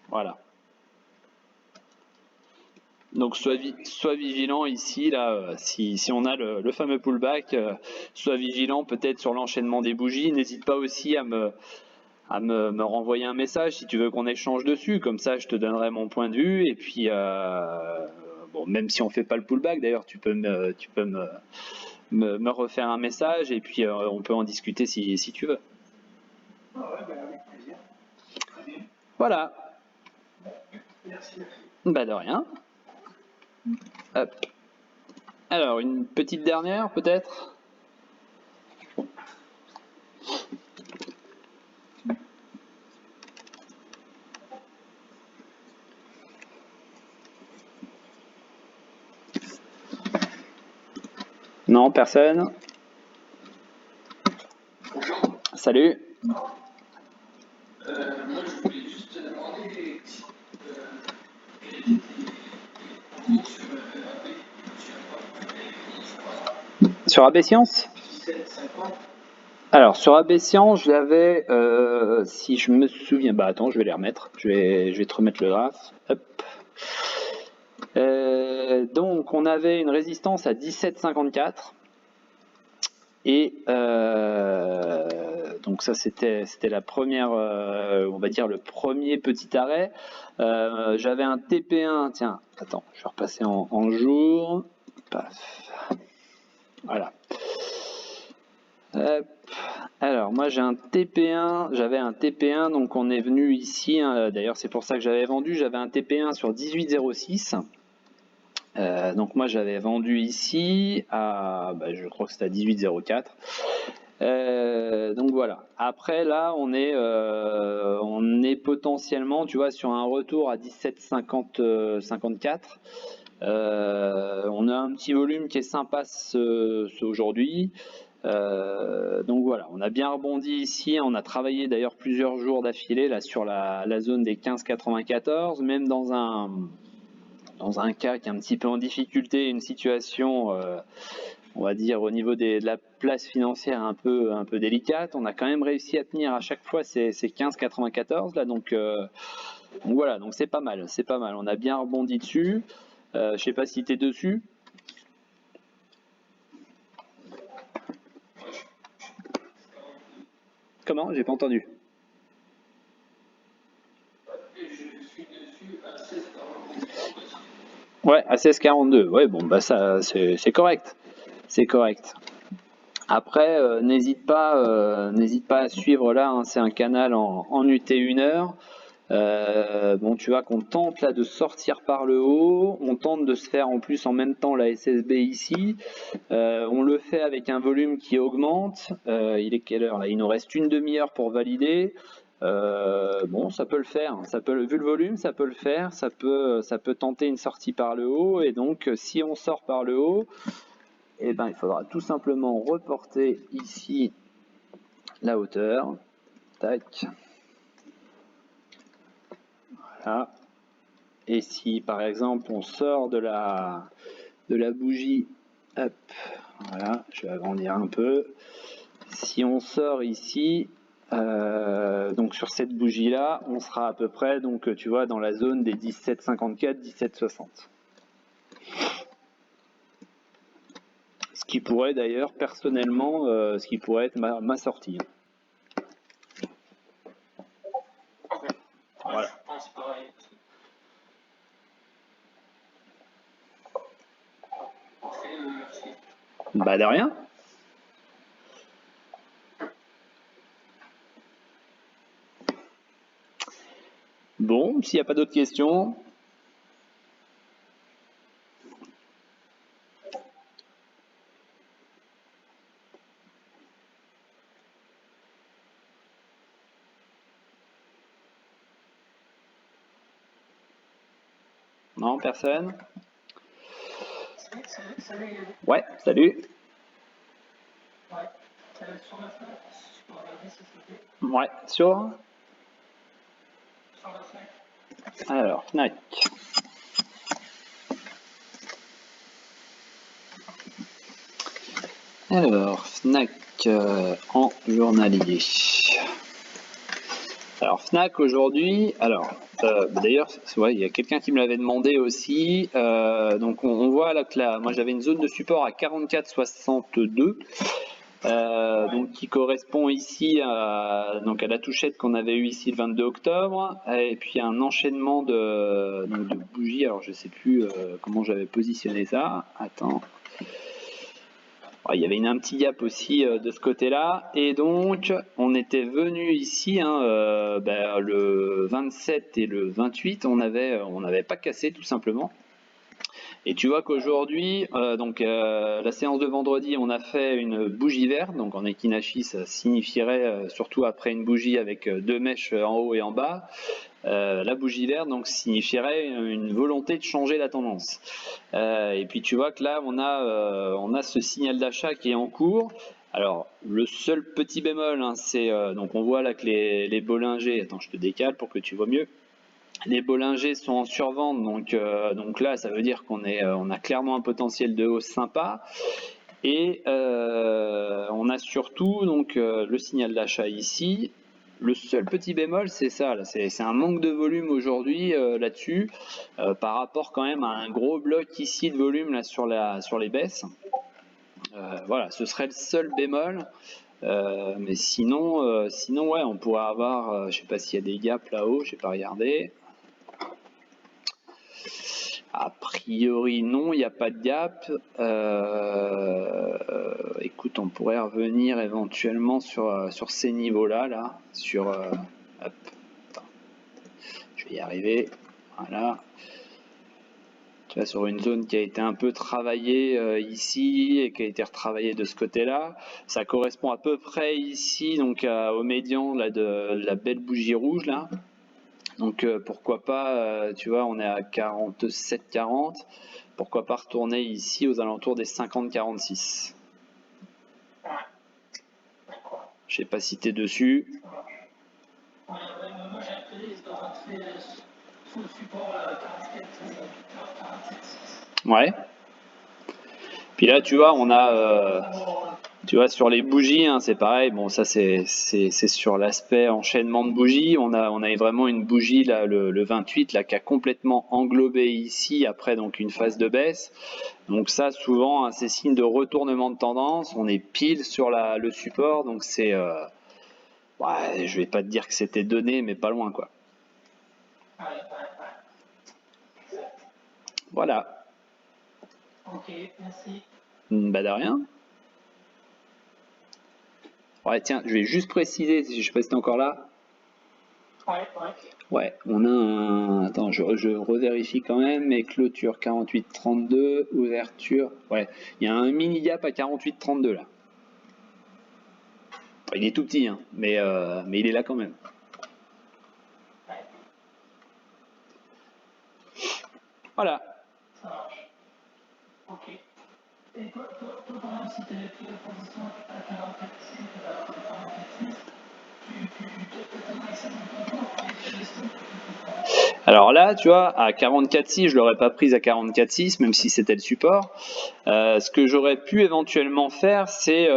Voilà. Donc sois vigilant ici, là, si on a le fameux pullback, sois vigilant peut-être sur l'enchaînement des bougies. N'hésite pas aussi à me renvoyer un message si tu veux qu'on échange dessus. Comme ça, je te donnerai mon point de vue. Et puis, bon, même si on fait pas le pullback, d'ailleurs, tu peux me refaire un message et puis on peut en discuter si tu veux. Voilà. Bah de rien. Hop. Alors, une petite dernière peut-être? Non, personne? Salut. Moi, je voulais juste te demander Sur AB Science? Alors, sur AB Science, j'avais, si je me souviens, bah attends, je vais les remettre. Je vais te remettre le graphe. Hop. Donc, on avait une résistance à 17,54. Et donc ça c'était la première, on va dire le premier petit arrêt. J'avais un TP1, tiens, attends, je vais repasser en jour. Paf. Voilà. Hop. Alors moi j'ai un TP1, j'avais un TP1, donc on est venu ici, hein, d'ailleurs c'est pour ça que j'avais vendu, j'avais un TP1 sur 18,06. Donc moi j'avais vendu ici à, je crois que c'était à 18,04. Donc voilà. Après là on est potentiellement, tu vois, sur un retour à 17,54. On a un petit volume qui est sympa aujourd'hui. Donc voilà, on a bien rebondi ici, on a travaillé d'ailleurs plusieurs jours d'affilée là sur la zone des 15,94, même dans un cas qui est un petit peu en difficulté, une situation, on va dire au niveau de la place financière un peu délicate, on a quand même réussi à tenir à chaque fois ces 15,94 là, donc voilà, donc c'est pas mal, on a bien rebondi dessus. Je sais pas si tu es dessus. Comment? J'ai pas entendu. Ouais, à 16,42. Ouais, bon, bah ça, c'est correct. C'est correct. Après, n'hésite pas à suivre là, hein, c'est un canal en UT 1 heure. Bon, tu vois qu'on tente là de sortir par le haut, on tente de se faire en plus en même temps la SSB ici. On le fait avec un volume qui augmente. Il est quelle heure là? Il nous reste une demi-heure pour valider. Bon, ça peut le faire. Vu le volume, ça peut le faire. Ça peut tenter une sortie par le haut. Et donc, si on sort par le haut, eh ben, il faudra tout simplement reporter ici la hauteur. Tac. Voilà. Et si par exemple on sort de la bougie, hop, voilà, je vais agrandir un peu. Si on sort ici, donc sur cette bougie là, on sera à peu près, donc tu vois, dans la zone des 17,54, 17,60. Ce qui pourrait d'ailleurs personnellement, ce qui pourrait être ma sortie. Voilà. Je pense pareil. Merci. Bah de rien. Bon, s'il n'y a pas d'autres questions. Non, personne? Salut. Ouais, salut. Ouais. Sur la fenêtre, je peux regarder si c'était. Ouais, sur Sur la fenêtre. Alors, Fnac. Alors, Fnac en journalier. Alors, Fnac aujourd'hui, d'ailleurs, ouais, il y a quelqu'un qui me l'avait demandé aussi. Donc, on voit là que moi j'avais une zone de support à 44,62. Donc qui correspond ici à la touchette qu'on avait eue ici le 22 octobre, et puis un enchaînement de bougies. Alors je sais plus comment j'avais positionné ça. Attends. Il y avait un petit gap aussi de ce côté-là, et donc on était venu ici le 27 et le 28, on n'avait pas cassé tout simplement. Et tu vois qu'aujourd'hui, la séance de vendredi, on a fait une bougie verte. Donc en Ekinashi, ça signifierait, surtout après une bougie avec deux mèches en haut et en bas, la bougie verte donc signifierait une volonté de changer la tendance. Et puis tu vois que là, on a ce signal d'achat qui est en cours. Alors le seul petit bémol, hein, c'est donc on voit là que les Bollinger, attends, je te décale pour que tu vois mieux. Les Bollinger sont en survente, donc là, ça veut dire qu'on a clairement un potentiel de hausse sympa. Et on a surtout donc le signal d'achat ici. Le seul petit bémol, c'est ça, là, c'est un manque de volume aujourd'hui là-dessus, par rapport quand même à un gros bloc ici de volume là sur les baisses. Voilà, ce serait le seul bémol. Mais sinon, ouais, on pourrait avoir, je sais pas s'il y a des gaps là-haut, j'ai pas regardé. A priori, non, il n'y a pas de gap. Écoute, on pourrait revenir éventuellement sur ces niveaux-là, là, sur, hop, attends, je vais y arriver, voilà. Tu vois, sur une zone qui a été un peu travaillée ici et qui a été retravaillée de ce côté-là. Ça correspond à peu près ici, donc au médian là, de la belle bougie rouge, là. Donc pourquoi pas, tu vois, on est à 47,40. Pourquoi pas retourner ici aux alentours des 50,46. Je sais pas si tu es dessus. Moi j'ai appelé, ils doivent rentrer sous le support 47,6. Ouais. Puis là, tu vois, on a, tu vois, sur les bougies, hein, c'est pareil. Bon, ça c'est sur l'aspect enchaînement de bougies. On a vraiment une bougie là, le 28 là, qui a complètement englobé ici après donc une phase de baisse. Donc ça, souvent, hein, c'est signe de retournement de tendance. On est pile sur le support, donc c'est, ouais, je vais pas te dire que c'était donné, mais pas loin quoi. Voilà. Ok, merci. Bah de rien. Ouais, tiens, je vais juste préciser, je sais pas si t'es encore là. Ouais, on a un... Attends, je revérifie quand même, mais clôture 48,32, ouverture... Ouais, il y a un mini gap à 48,32 là. Il est tout petit, hein, mais il est là quand même. Voilà. Ça marche. Ok. Et toi, quand même, si tu avais pris la position à 44,6, tu t'attendrais que ça monte encore pour les stops. Alors là, tu vois, à 44,6, je l'aurais pas prise à 44,6, même si c'était le support. Ce que j'aurais pu éventuellement faire, c'est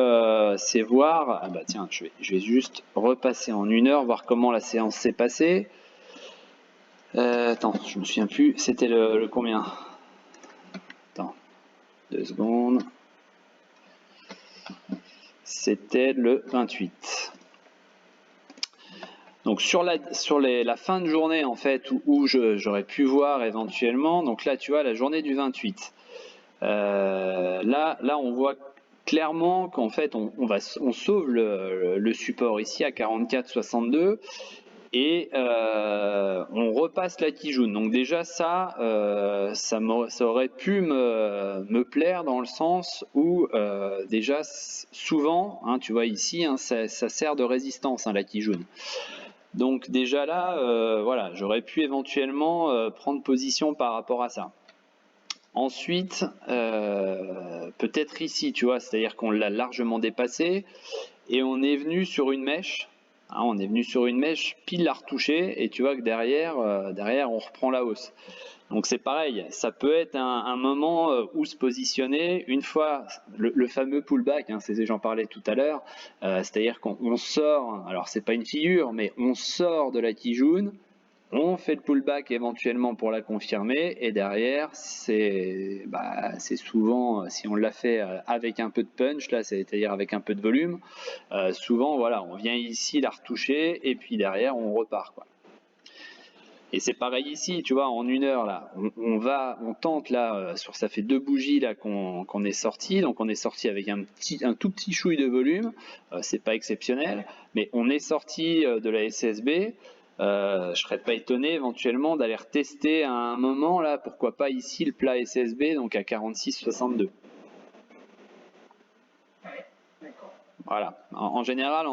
voir... Ah bah tiens, je vais juste repasser en 1 heure, voir comment la séance s'est passée. Attends, je me souviens plus, c'était le combien? Attends, 2 secondes. C'était le 28. Donc sur la fin de journée en fait où j'aurais pu voir éventuellement, donc là tu vois la journée du 28, là on voit clairement qu'en fait on sauve le support ici à 44,62 et on repasse la Kijun. Donc déjà ça aurait pu me plaire dans le sens où déjà souvent, hein, tu vois ici, hein, ça sert de résistance, hein, la Kijun. Donc déjà là, voilà, j'aurais pu éventuellement prendre position par rapport à ça. Ensuite, peut-être ici, tu vois, c'est-à-dire qu'on l'a largement dépassé et on est venu sur une mèche. Hein, on est venu sur une mèche, pile la retoucher et tu vois que derrière on reprend la hausse. Donc c'est pareil, ça peut être un moment où se positionner une fois le fameux pullback, hein, j'en parlais tout à l'heure, c'est-à-dire qu'on sort, alors c'est pas une figure, mais on sort de la Kijun, on fait le pullback éventuellement pour la confirmer et derrière c'est souvent, si on l'a fait avec un peu de punch, là, c'est-à-dire avec un peu de volume, souvent voilà, on vient ici la retoucher et puis derrière on repart quoi. Et c'est pareil ici, tu vois, en 1 heure là, on tente là, ça fait 2 bougies là qu'on est sorti, donc on est sorti avec un tout petit chouille de volume, c'est pas exceptionnel, mais on est sorti de la SSB. Je serais pas étonné éventuellement d'aller retester à un moment là, pourquoi pas ici le plat SSB, donc à 46,62. Voilà. En général,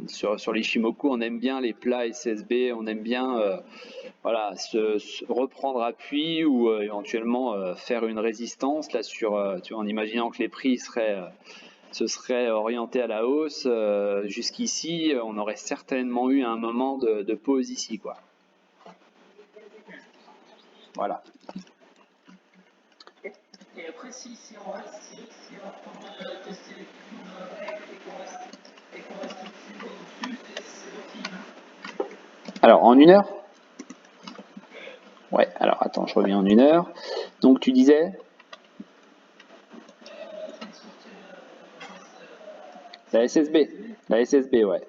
sur l'Ishimoku, on aime bien les plats SSB, on aime bien voilà, reprendre appui ou éventuellement faire une résistance là tu vois, en imaginant que les prix se seraient orientés à la hausse. Jusqu'ici, on aurait certainement eu un moment de pause ici, quoi. Voilà. Et après, si on reprend tester les et qu'on reste au-dessus, c'est possible. Alors, en 1 heure? Ouais, alors attends, je reviens en 1 heure. Donc tu disais? La SSB. La SSB, ouais.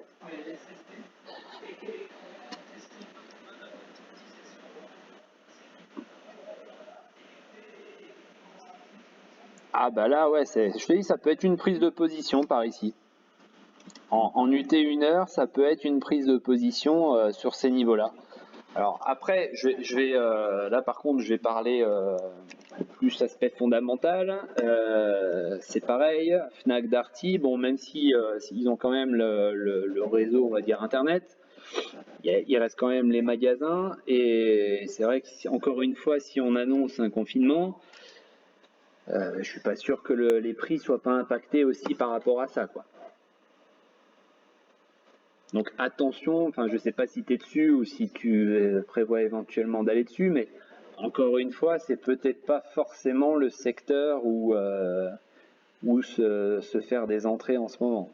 Ah bah là, ouais, je te dis, ça peut être une prise de position par ici. En UT 1 heure, ça peut être une prise de position sur ces niveaux-là. Alors après, là par contre, je vais parler plus aspect fondamental. C'est pareil, Fnac, Darty, bon, même si ils ont quand même le réseau, on va dire Internet, il reste quand même les magasins. Et c'est vrai que encore une fois, si on annonce un confinement, je suis pas sûr que les prix soient pas impactés aussi par rapport à ça, quoi. Donc attention, enfin je sais pas si tu es dessus ou si tu prévois éventuellement d'aller dessus, mais encore une fois, c'est peut-être pas forcément le secteur où se faire des entrées en ce moment.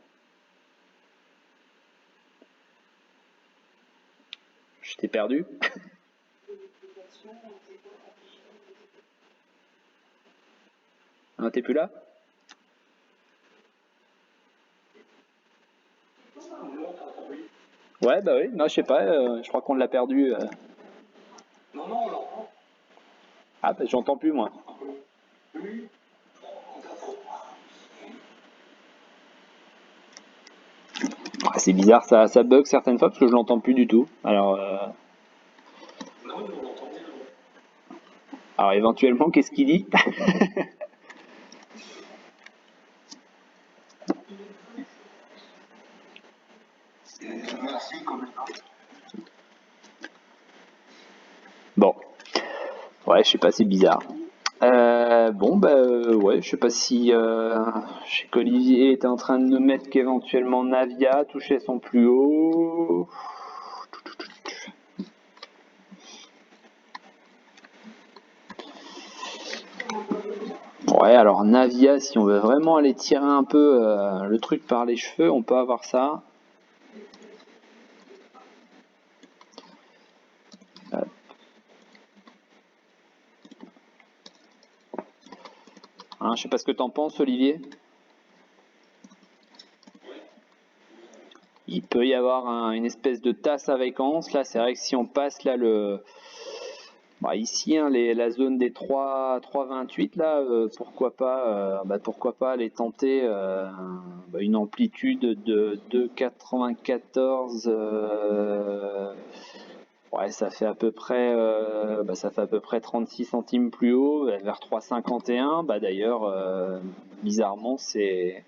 Je t'ai perdu? Ah, t'es plus là? Ouais, bah oui, non, je sais pas, je crois qu'on l'a perdu. Ah, bah, j'entends plus moi. Ah, c'est bizarre, ça bug certaines fois parce que je l'entends plus du tout. Alors éventuellement, qu'est-ce qu'il dit? Bon, ouais, je sais pas, c'est bizarre. Bon, bah ouais, je sais pas si je sais qu'Olivier était en train de nous mettre qu'éventuellement Navia touchait son plus haut. Ouais, alors Navia, si on veut vraiment aller tirer un peu le truc par les cheveux, on peut avoir ça. Hein, je sais pas ce que t'en penses, Olivier. Il peut y avoir une espèce de tasse avec anse. Là, c'est vrai que si on passe là ici, hein, la zone des 3,28 là, pourquoi pas aller tenter une amplitude de 2,94. Ouais, ça fait à peu près 36 centimes plus haut, vers 3,51. Bah d'ailleurs, bizarrement, c'était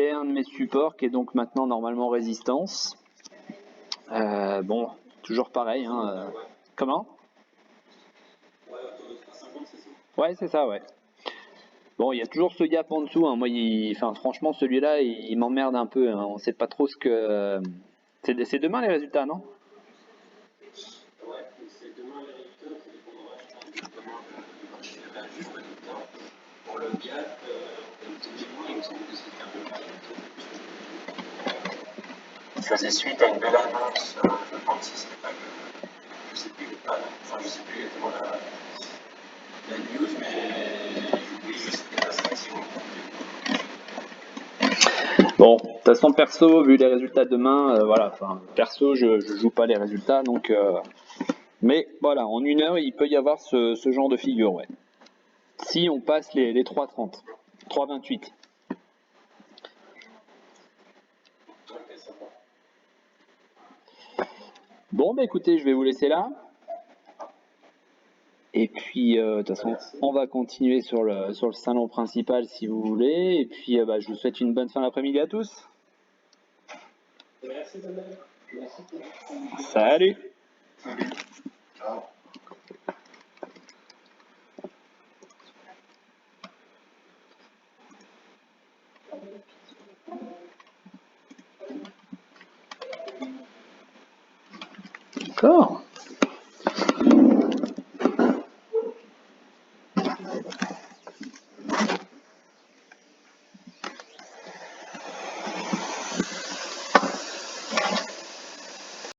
un de mes supports qui est donc maintenant normalement résistance. Bon, toujours pareil, hein. Comment? Ouais, c'est ça, ouais. Bon, il y a toujours ce gap en dessous, hein. Moi, franchement, celui-là, il m'emmerde un peu, hein. On sait pas trop ce que. C'est demain les résultats, non? Il faisait suite à une belle annonce, je me demande si c'était pas je sais plus, je sais plus exactement la news, mais oui, je sais que ça si vous. Bon, de toute façon, perso, vu les résultats demain, voilà, enfin, perso, je joue pas les résultats, donc. Mais voilà, en 1 heure, il peut y avoir ce genre de figure, ouais. Si on passe les 3,30, 3,28. Bon, bah écoutez, je vais vous laisser là. Et puis, de toute façon, on va continuer sur le salon principal si vous voulez. Et puis, je vous souhaite une bonne fin d'après-midi à tous. Merci, Salut! Ciao. D'accord.